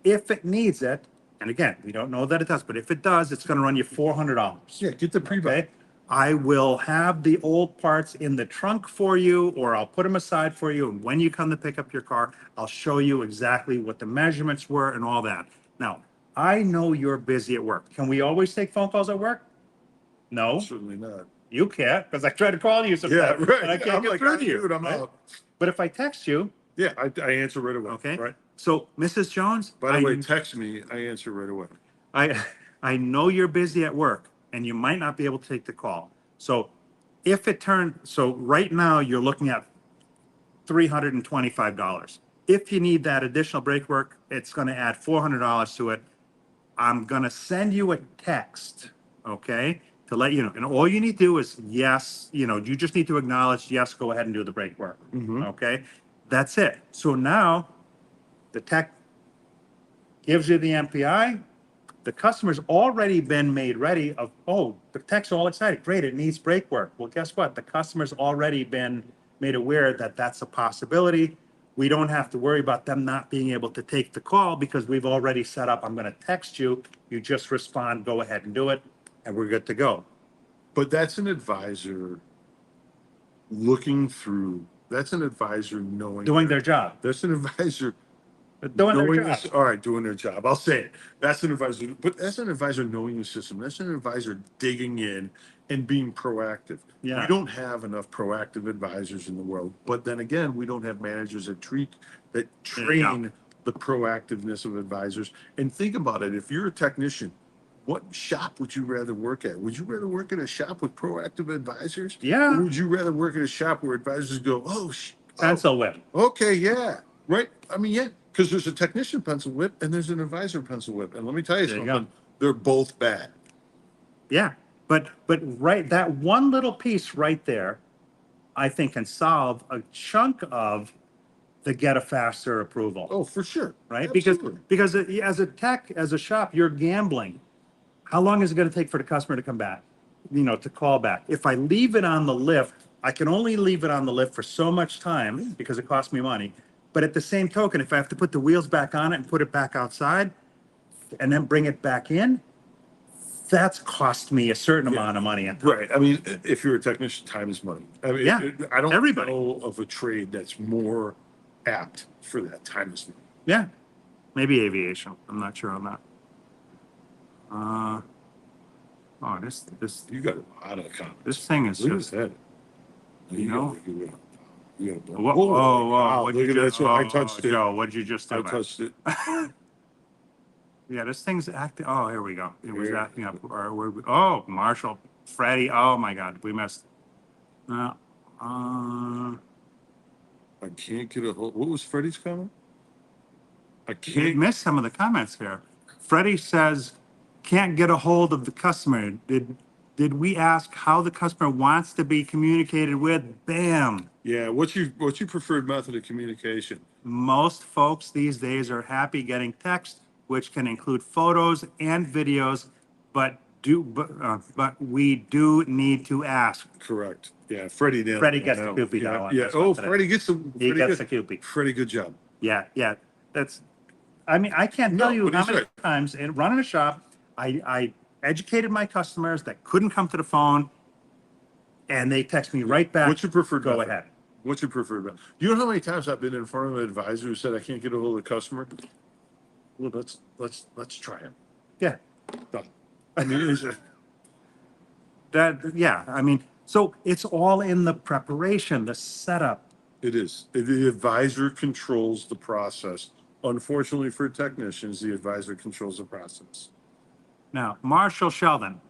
if it needs it, and again, we don't know that it does, but if it does, it's gonna run you $400. Yeah. Get the pre-buy. Okay, I will have the old parts in the trunk for you, or I'll put them aside for you. And when you come to pick up your car, I'll show you exactly what the measurements were and all that. Now, I know you're busy at work. Can we always take phone calls at work? No, Certainly not. you can't, because I try to call you Yeah. sometimes Right. and I can't I'm get like, through to you. dude, I'm right? out. But if I text you, Yeah. I answer right away. okay. Right. So, Mrs. Jones, By the way, text me. I answer right away. I know you're busy at work and you might not be able to take the call. So so right now you're looking at $325. If you need that additional brake work, it's going to add $400 to it. I'm going to send you a text, okay, to let you know. And all you need to do is yes, you just need to acknowledge, yes, go ahead and do the brake work. Okay. That's it. So now the tech gives you the MPI. The customer's already been made ready of, oh, the tech's all excited. Great, it needs brake work. Well, guess what? The customer's already been made aware that that's a possibility. We don't have to worry about them not being able to take the call because we've already set up, I'm going to text you. You just respond, go ahead and do it, and we're good to go. But that's an advisor looking through. That's an advisor knowing. Doing their job. That's an advisor Doing their knowing job. this. All right, doing their job. I'll say it. That's an advisor. But that's an advisor knowing the system. That's an advisor digging in and being proactive. Yeah. We don't have enough proactive advisors in the world. But then again, we don't have managers that train the proactiveness of advisors. And think about it. If you're a technician, what shop would you rather work at? Would you rather work at a shop with proactive advisors? Yeah. Or would you rather work at a shop where advisors go, Pencil whip. okay, yeah, right. I mean, yeah, because there's a technician pencil whip and there's an advisor pencil whip. And let me tell you There you something, go. they're both bad. Yeah. But right, that one little piece right there, I think can solve a chunk of the get a faster approval. Oh, for sure. Right? Absolutely. Because as a tech, as a shop, you're gambling. How long is it going to take for the customer to come back? To call back. If I leave it on the lift, I can only leave it on the lift for so much time because it costs me money. But at the same token, if I have to put the wheels back on it and put it back outside and then bring it back in, that's cost me a certain amount of money. Right. I mean, if you're a technician, time is money. I mean, Yeah. I don't Everybody. know of a trade that's more apt for that. Time is money. Yeah. Maybe aviation. I'm not sure on that. This You got a lot of comments. this thing is Look at just, that. know? You got a- Whoa, wow, what'd look you at that. just, So I touched it. Joe, what'd you just do? I man? touched it. Yeah, this thing's acting. Oh, here we go. It was Here. acting up. Oh, Marshall, Freddie. Oh my God, we missed. I can't get a hold. What was Freddie's comment? I We can't. missed some of the comments here. Freddie says can't get a hold of the customer. Did we ask how the customer wants to be communicated with? Bam. Yeah. What's your preferred method of communication? Most folks these days are happy getting text, which can include photos and videos, but we do need to ask. Correct. Yeah. Freddie nailed Freddie it on gets that the one. Kewpie Yeah. that one. Yeah. This Oh, one today. Freddie gets the. He Freddie gets the gets- Kewpie. Freddie, good job. Yeah, yeah. That's, I mean, I can't tell No, you but how he's many right. times in running a shop, I educated my customers that couldn't come to the phone, and they text me right back. What's your preferred Go method? ahead. What's your preferred method? You know how many times I've been in front of an advisor who said I can't get a hold of the customer? Well, let's try it. Yeah. Done. I mean, Yeah. I mean, so it's all in the preparation, the setup. it is. The advisor controls the process. Unfortunately for technicians, the advisor controls the process. Now, Marshall Sheldon.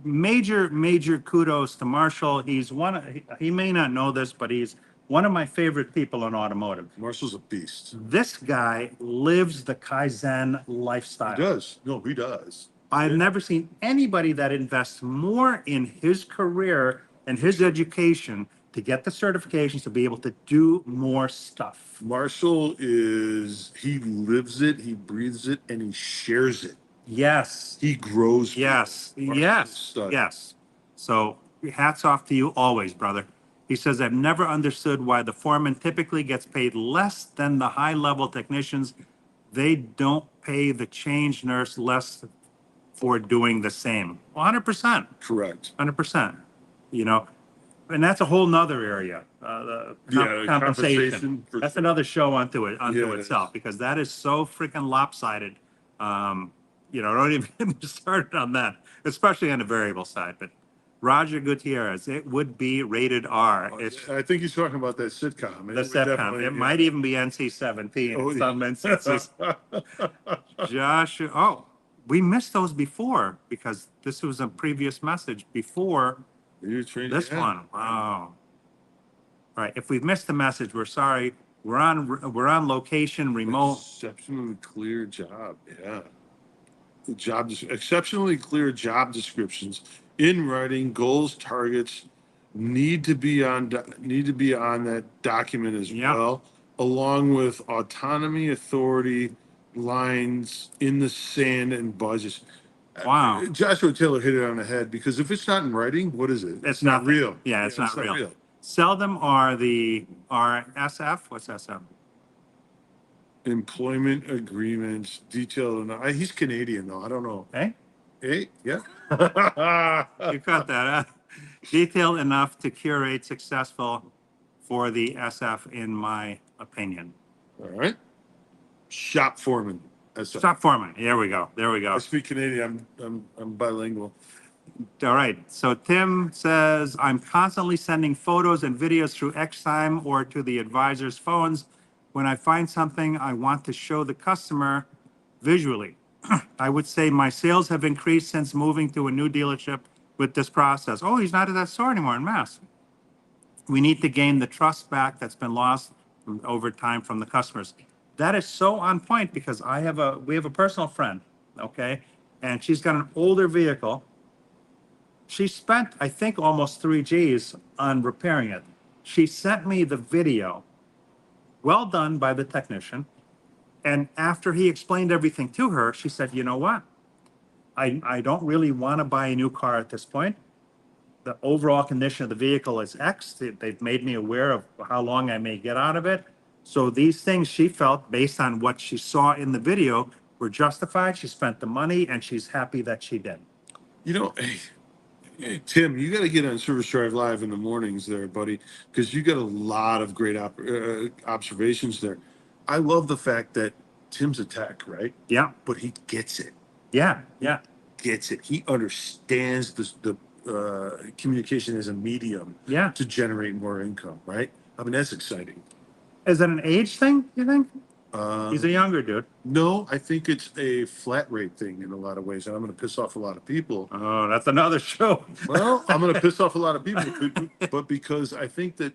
Major kudos to Marshall. He may not know this, but he's one of my favorite people in automotive. Marshall's a beast. This guy lives the Kaizen lifestyle. He does. No, he does. I've never seen anybody that invests more in his career and his education to get the certifications to be able to do more stuff. Marshall he lives it, he breathes it, and he shares it. Yes. He grows. Yes. Marshall's a Yes. stud. Yes. So hats off to you always, brother. He says, I've never understood why the foreman typically gets paid less than the high level technicians. They don't pay the change nurse less for doing the same. 100%. Correct. 100%. You know, and that's a whole nother area. Yeah, compensation for That's sure. another show unto Yeah, it itself, is. because that is so freaking lopsided. Don't even get me started on that, especially on the variable side. But Roger Gutierrez, it would be rated R. It's I think he's talking about that sitcom. the sitcom. It might even be NC-17 Oh, in yeah. some instances. Josh, oh, we missed those before because this was a previous message before You're trained. this one. Wow. All right. If we've missed the message, we're sorry. We're on location, remote. Exceptionally clear job. Yeah. Exceptionally clear job descriptions in writing. Goals, targets need to be on that document as Yeah. well, along with autonomy, authority, lines in the sand, and budgets. Wow. Joshua Taylor hit it on the head, because if it's not in writing, what is it? It's not nothing. real. Yeah, it's not real. Seldom are SF. What's SF? Employment agreements, detailed. He's Canadian though. I don't know. Hey, Hey, yeah. you got that. Huh? Detailed enough to curate successful for the SF, in my opinion. All right. Shop foreman. Stop foreman. There we go. There we go. I speak Canadian. I'm bilingual. All right. So Tim says, I'm constantly sending photos and videos through Xtime or to the advisor's phones. When I find something I want to show the customer visually, I would say my sales have increased since moving to a new dealership with this process. Oh, he's not at that store anymore in Mass. We need to gain the trust back that's been lost over time from the customers. That is so on point, because we have a personal friend, okay? And she's got an older vehicle. She spent, I think, almost 3 Gs on repairing it. She sent me the video, well done by the technician. And after he explained everything to her, she said, you know what? I don't really want to buy a new car at this point. The overall condition of the vehicle is X. They've made me aware of how long I may get out of it. So these things, she felt, based on what she saw in the video, were justified. She spent the money, and she's happy that she did. You know, hey, Tim, you got to get on Service Drive Live in the mornings there, buddy, because you got a lot of great observations there. I love the fact that Tim's a tech, right? Yeah. But he gets it. Yeah. Yeah. Gets it. He understands the communication as a medium Yeah. to generate more income, right? I mean, that's exciting. Is it an age thing, you think? Uh, He's a younger dude. No, I think it's a flat rate thing in a lot of ways, and I'm going to piss off a lot of people. Oh, that's another show. Well, I'm going to piss off a lot of people, but because I think that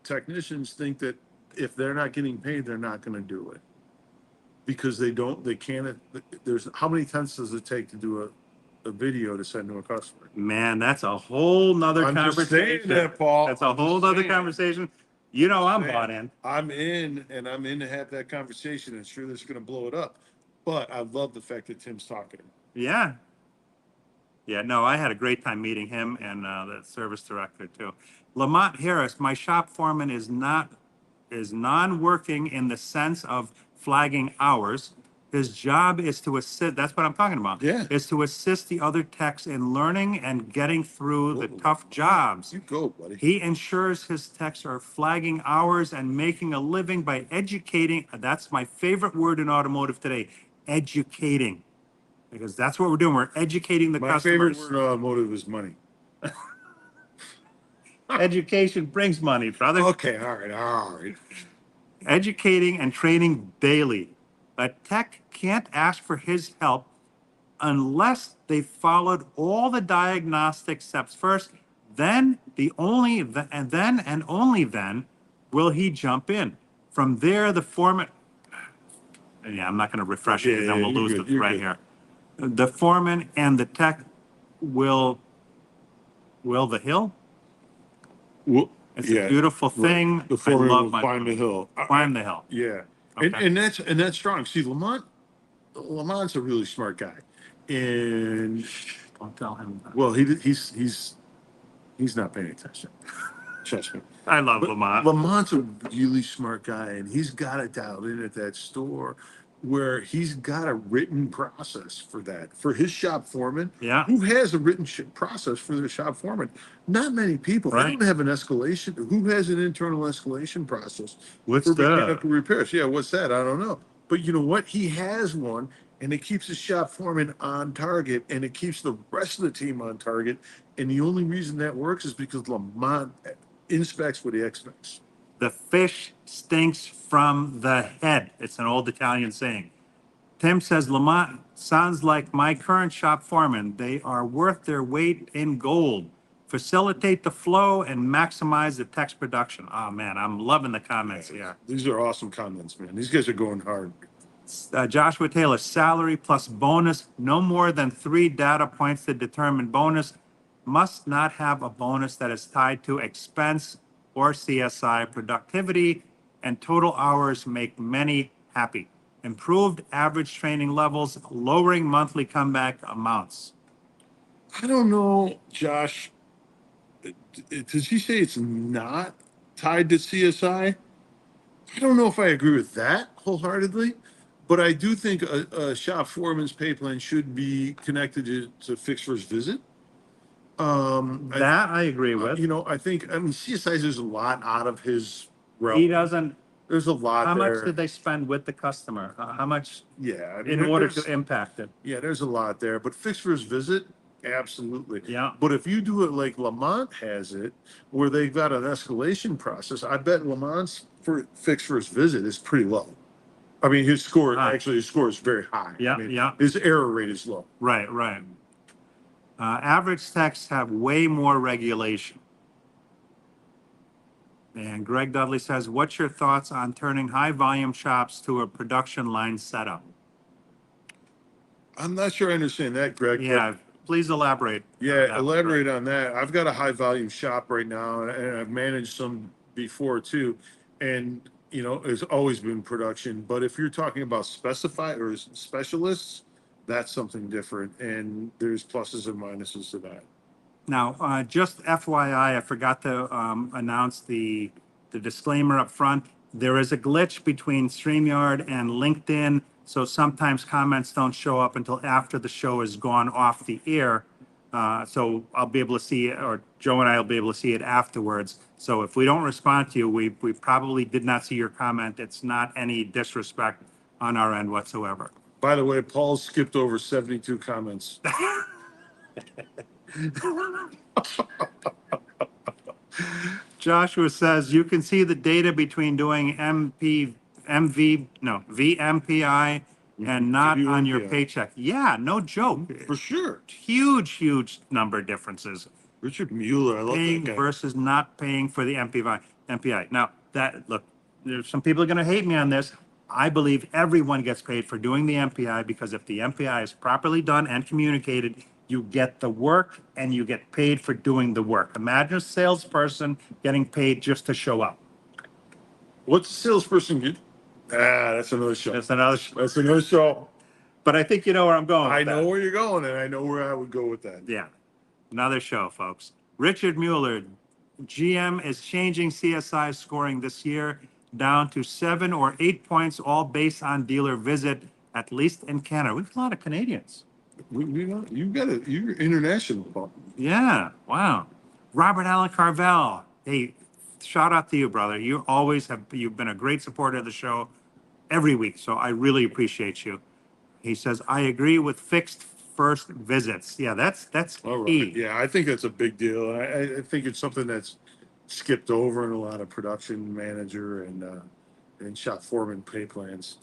technicians think that if they're not getting paid, they're not going to do it. because they can't, there's, how many tenths does it take to do a video to send to a customer? Man, that's a whole nother I'm just saying conversation. that, Paul. That's a I'm just whole nother saying. conversation. You know, I'm Saying. bought in. I'm in to have that conversation, and sure, that's going to blow it up. But I love the fact that Tim's talking. Yeah. Yeah, no, I had a great time meeting him and the service director too. Lamont Harris, my shop foreman is non-working in the sense of flagging hours. His job is to assist, that's what I'm talking about. Yeah. Is to assist the other techs in learning and getting through the Whoa. tough jobs. You go, buddy. He ensures his techs are flagging hours and making a living by educating. That's my favorite word in automotive today, educating. Because that's what we're doing. We're educating the My favorite customers. word in automotive is money. Education brings money, brother. Okay, all right. Educating and training daily. A tech can't ask for his help unless they followed all the diagnostic steps first. Then only then will he jump in. From there, the foreman. Yeah, I'm not going to refresh it because then we'll lose the thread here. The foreman and the tech will the hill. Well, It's a beautiful thing. The I foreman love will my climb the hill. climb the hill. Yeah, Okay. and that's strong. See, Lamont's a really smart guy, and Don't tell him that. well, he's not paying attention. Trust me. I love But Lamont. Lamont's a really smart guy, and he's got it dialed in at that store where he's got a written process for that, for his shop foreman. Yeah. Who has a written process for their shop foreman? Not many people. They Right. don't have an escalation. Who has an internal escalation process What's for that? mechanical repairs? Yeah, what's that? I don't know. But you know what? He has one, and it keeps his shop foreman on target, and it keeps the rest of the team on target. And the only reason that works is because Lamont inspects what he expects. The fish stinks from the head. It's an old Italian saying. Tim says, Lamont sounds like my current shop foreman. They are worth their weight in gold. Facilitate the flow and maximize the text production. Oh, man, I'm loving the comments here. These are awesome comments, man. These guys are going hard. Joshua Taylor, salary plus bonus, no more than 3 data points to determine bonus. Must not have a bonus that is tied to expense or CSI. Productivity and total hours make many happy. Improved average training levels, lowering monthly comeback amounts. I don't know, Josh. Does he say it's not tied to CSI? I don't know if I agree with that wholeheartedly, but I do think a shop foreman's pay plan should be connected to fixed first visit. That I agree with. You know, I mean, CSI, there's a lot out of his realm. He doesn't. There's a lot How there. much did they spend with the customer? How much Yeah, I mean, in order to impact it? Yeah, there's a lot there, but fixed first visit, absolutely. Yeah. But if you do it like Lamont has it, where they've got an escalation process, I bet Lamont's for fixed first visit is pretty low. I mean, his score his score is very high. Yeah, I mean, yeah. His error rate is low. Right. Average techs have way more regulation. And Greg Dudley says, what's your thoughts on turning high volume shops to a production line setup? I'm not sure I understand that, Greg. Yeah, please elaborate. Yeah, elaborate on that. I've got a high volume shop right now, and I've managed some before too. And, you know, it's always been production. But if you're talking about specified or specialists, that's something different. And there's pluses and minuses to that. Now, just FYI, I forgot to announce the disclaimer up front. There is a glitch between StreamYard and LinkedIn, so sometimes comments don't show up until after the show has gone off the air. So I'll be able to see it, or Joe and I will be able to see it afterwards. So if we don't respond to you, we probably did not see your comment. It's not any disrespect on our end whatsoever. By the way, Paul skipped over 72 comments. Joshua says you can see the data between doing VMPI and not on your paycheck. Yeah, no joke. For sure. Huge number differences. Richard Mueller, I love Paying that guy. versus not paying for the MPI. Now, look, there's some people are going to hate me on this. I believe everyone gets paid for doing the MPI, because if the MPI is properly done and communicated, you get the work and you get paid for doing the work. Imagine a salesperson getting paid just to show up. What's a salesperson get? That's another show. That's another. That's another show. But I think you know where I'm going. I with know that. where you're going, and I know where I would go with that. Yeah, another show, folks. Richard Mueller, GM is changing CSI scoring this year down to 7 or 8 points, all based on dealer visit, at least in Canada. We have a lot of Canadians. You're international, Paul. Yeah, wow. Robert Allen Carvel. Hey, shout out to you, brother. You've been a great supporter of the show every week, so I really appreciate you. He says, I agree with fixed first visits. Yeah, that's All right. key. Yeah, I think that's a big deal. I think it's something that's skipped over in a lot of production manager and shop foreman pay plans.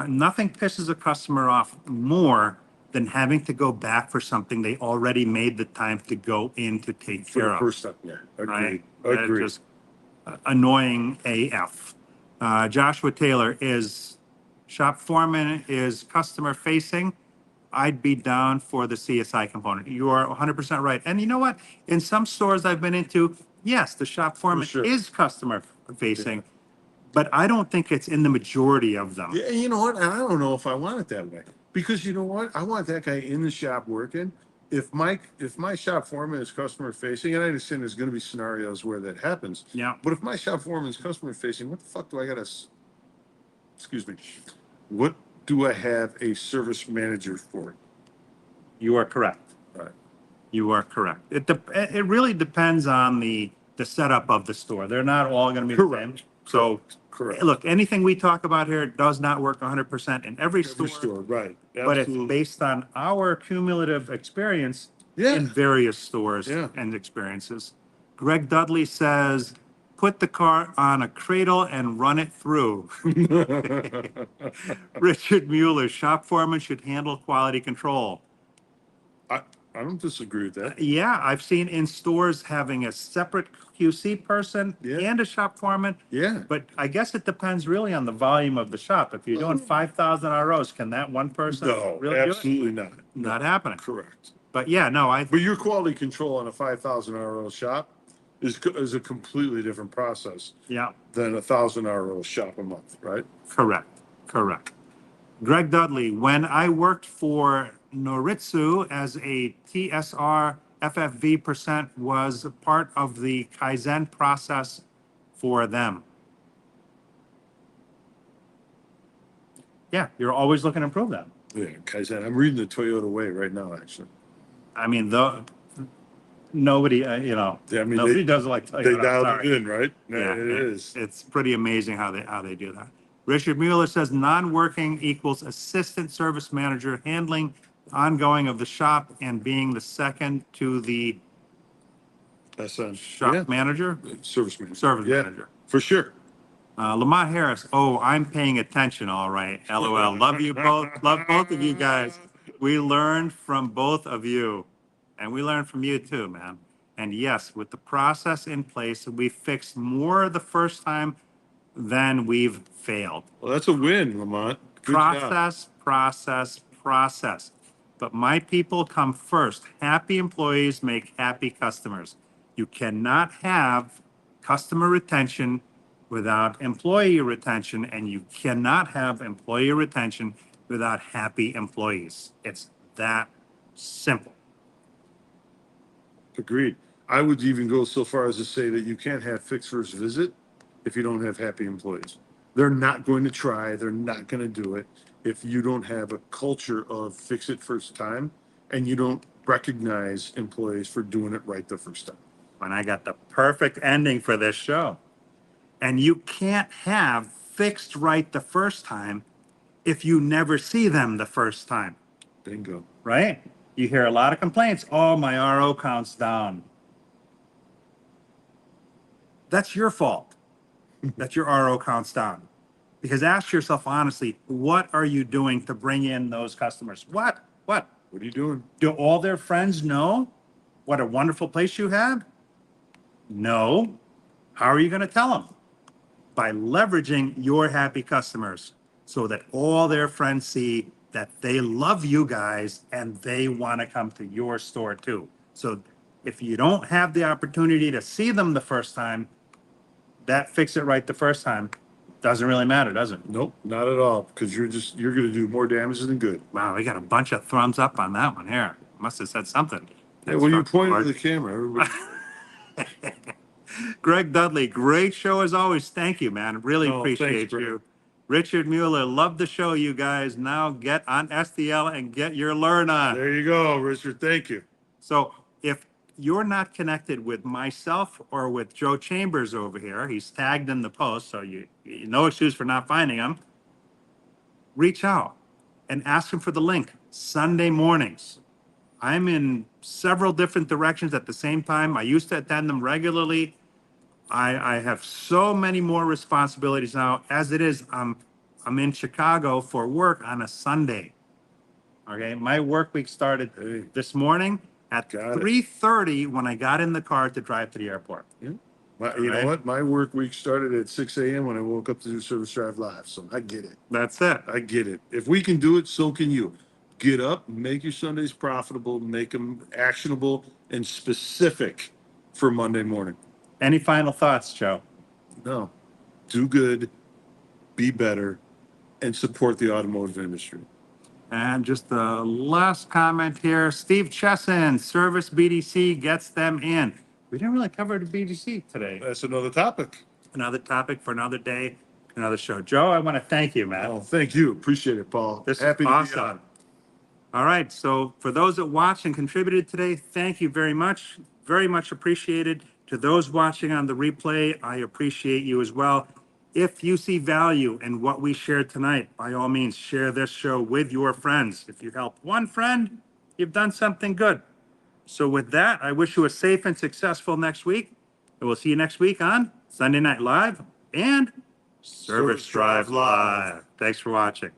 Nothing pisses a customer off more than having to go back for something they already made the time to go in to take For care the of. first time, yeah. Agreed. Right? That's Agreed. just annoying AF. Joshua Taylor is shop foreman is customer facing. I'd be down for the CSI component. You are 100% right. And you know what? In some stores I've been into, yes, the shop foreman sure. is customer facing, Yeah. but I don't think it's in the majority of them. Yeah, you know what? And I don't know if I want it that way. Because you know what? I want that guy in the shop working. If my shop foreman is customer facing, and I understand there's going to be scenarios where that happens. Yeah. But if my shop foreman is customer facing, what the fuck do I got to? Excuse me. What do I have a service manager for? You are correct. Right. You are correct. It really depends on the setup of the store. They're not all going to be the same. Correct. So, Correct. look, anything we talk about here does not work 100% in every Every store, store, right? but it's Absolutely. based on our cumulative experience Yeah. in various stores Yeah. and experiences. Greg Dudley says, put the car on a cradle and run it through. Richard Mueller, shop foreman should handle quality control. I don't disagree with that. Yeah, I've seen in stores having a separate QC person Yeah. and a shop foreman. Yeah. But I guess it depends really on the volume of the shop. If you're doing 5,000 ROs, can that one person No, really do it? absolutely not. Not No. happening. Correct. But yeah, no, But your quality control on a 5,000 RO shop is a completely different process yeah, than a 1,000 RO shop a month, right? correct. Greg Dudley, when I worked for Noritsu as a TSR FFV percent was part of the Kaizen process for them. Yeah, you're always looking to improve that. Yeah, Kaizen. I'm reading the Toyota Way right now, actually. I mean, nobody, Yeah, I mean, nobody does like They Toyota. dialed Sorry. it in, right? Yeah, it is. It's pretty amazing how they do that. Richard Mueller says non-working equals assistant service manager handling ongoing of the shop and being the second to the shop manager, Service manager. service Yeah, manager. for sure. Lamont Harris, oh, I'm paying attention. All right. LOL. Love you both. Love both of you guys. We learned from both of you and we learned from you too, man. And yes, with the process in place, we fixed more the first time than we've failed. Well, that's a win, Lamont. Good job. Process. But my people come first. Happy employees make happy customers. You cannot have customer retention without employee retention, and you cannot have employee retention without happy employees. It's that simple. Agreed. I would even go so far as to say that you can't have fixed first visit if you don't have happy employees. They're not going to try. They're not going to do it if you don't have a culture of fix it first time and you don't recognize employees for doing it right the first time. And I got the perfect ending for this show. And you can't have fixed right the first time if you never see them the first time. Bingo. Right? You hear a lot of complaints. Oh, my RO count's down. That's your fault that your RO count's down. Because ask yourself honestly, what are you doing to bring in those customers? What? What are you doing? Do all their friends know what a wonderful place you have? No. How are you going to tell them? By leveraging your happy customers. so that all their friends see that they love you guys and they want to come to your store too. So if you don't have the opportunity to see them the first time, that fix it right the first time doesn't really matter, does it? Nope, not at all, because you're going to do more damage than good. Wow, we got a bunch of thumbs up on that one here. Must have said something. Yeah, when you point at the camera, everybody. Greg Dudley, great show as always. Thank you, man. Really Oh, thanks, appreciate Greg. you. Richard Mueller, love the show, you guys. Now get on SDL and get your learn on. There you go, Richard. Thank you. So if you're not connected with myself or with Joe Chambers over here, he's tagged in the post, so you no excuse for not finding him. Reach out and ask him for the link. Sunday mornings. I'm in several different directions at the same time. I used to attend them regularly. I have so many more responsibilities now. As it is, I'm in Chicago for work on a Sunday. Okay, my work week started this morning at Got it. 3:30 when I got in the car to drive to the airport. You Right. know what? My work week started at 6 a.m. when I woke up to do Service Drive Live. So I get it. That's it. I get it. If we can do it, so can you. Get up, make your Sundays profitable, make them actionable and specific for Monday morning. Any final thoughts, Joe? No, do good, be better, and support the automotive industry. And just the last comment here, Steve Chesson, Service BDC gets them in. We didn't really cover the BDC today. That's another topic. Another topic for another day, another show. Joe, I want to thank you, man. Oh, thank you. Appreciate it, Paul. This Happy is to be awesome. on. All right. So for those that watched and contributed today, thank you very much. Very much appreciated. To those watching on the replay, I appreciate you as well. If you see value in what we shared tonight, by all means, share this show with your friends. If you help one friend, you've done something good. So with that, I wish you a safe and successful next week. And we'll see you next week on Sunday Night Live and Service Drive Live. Thanks for watching.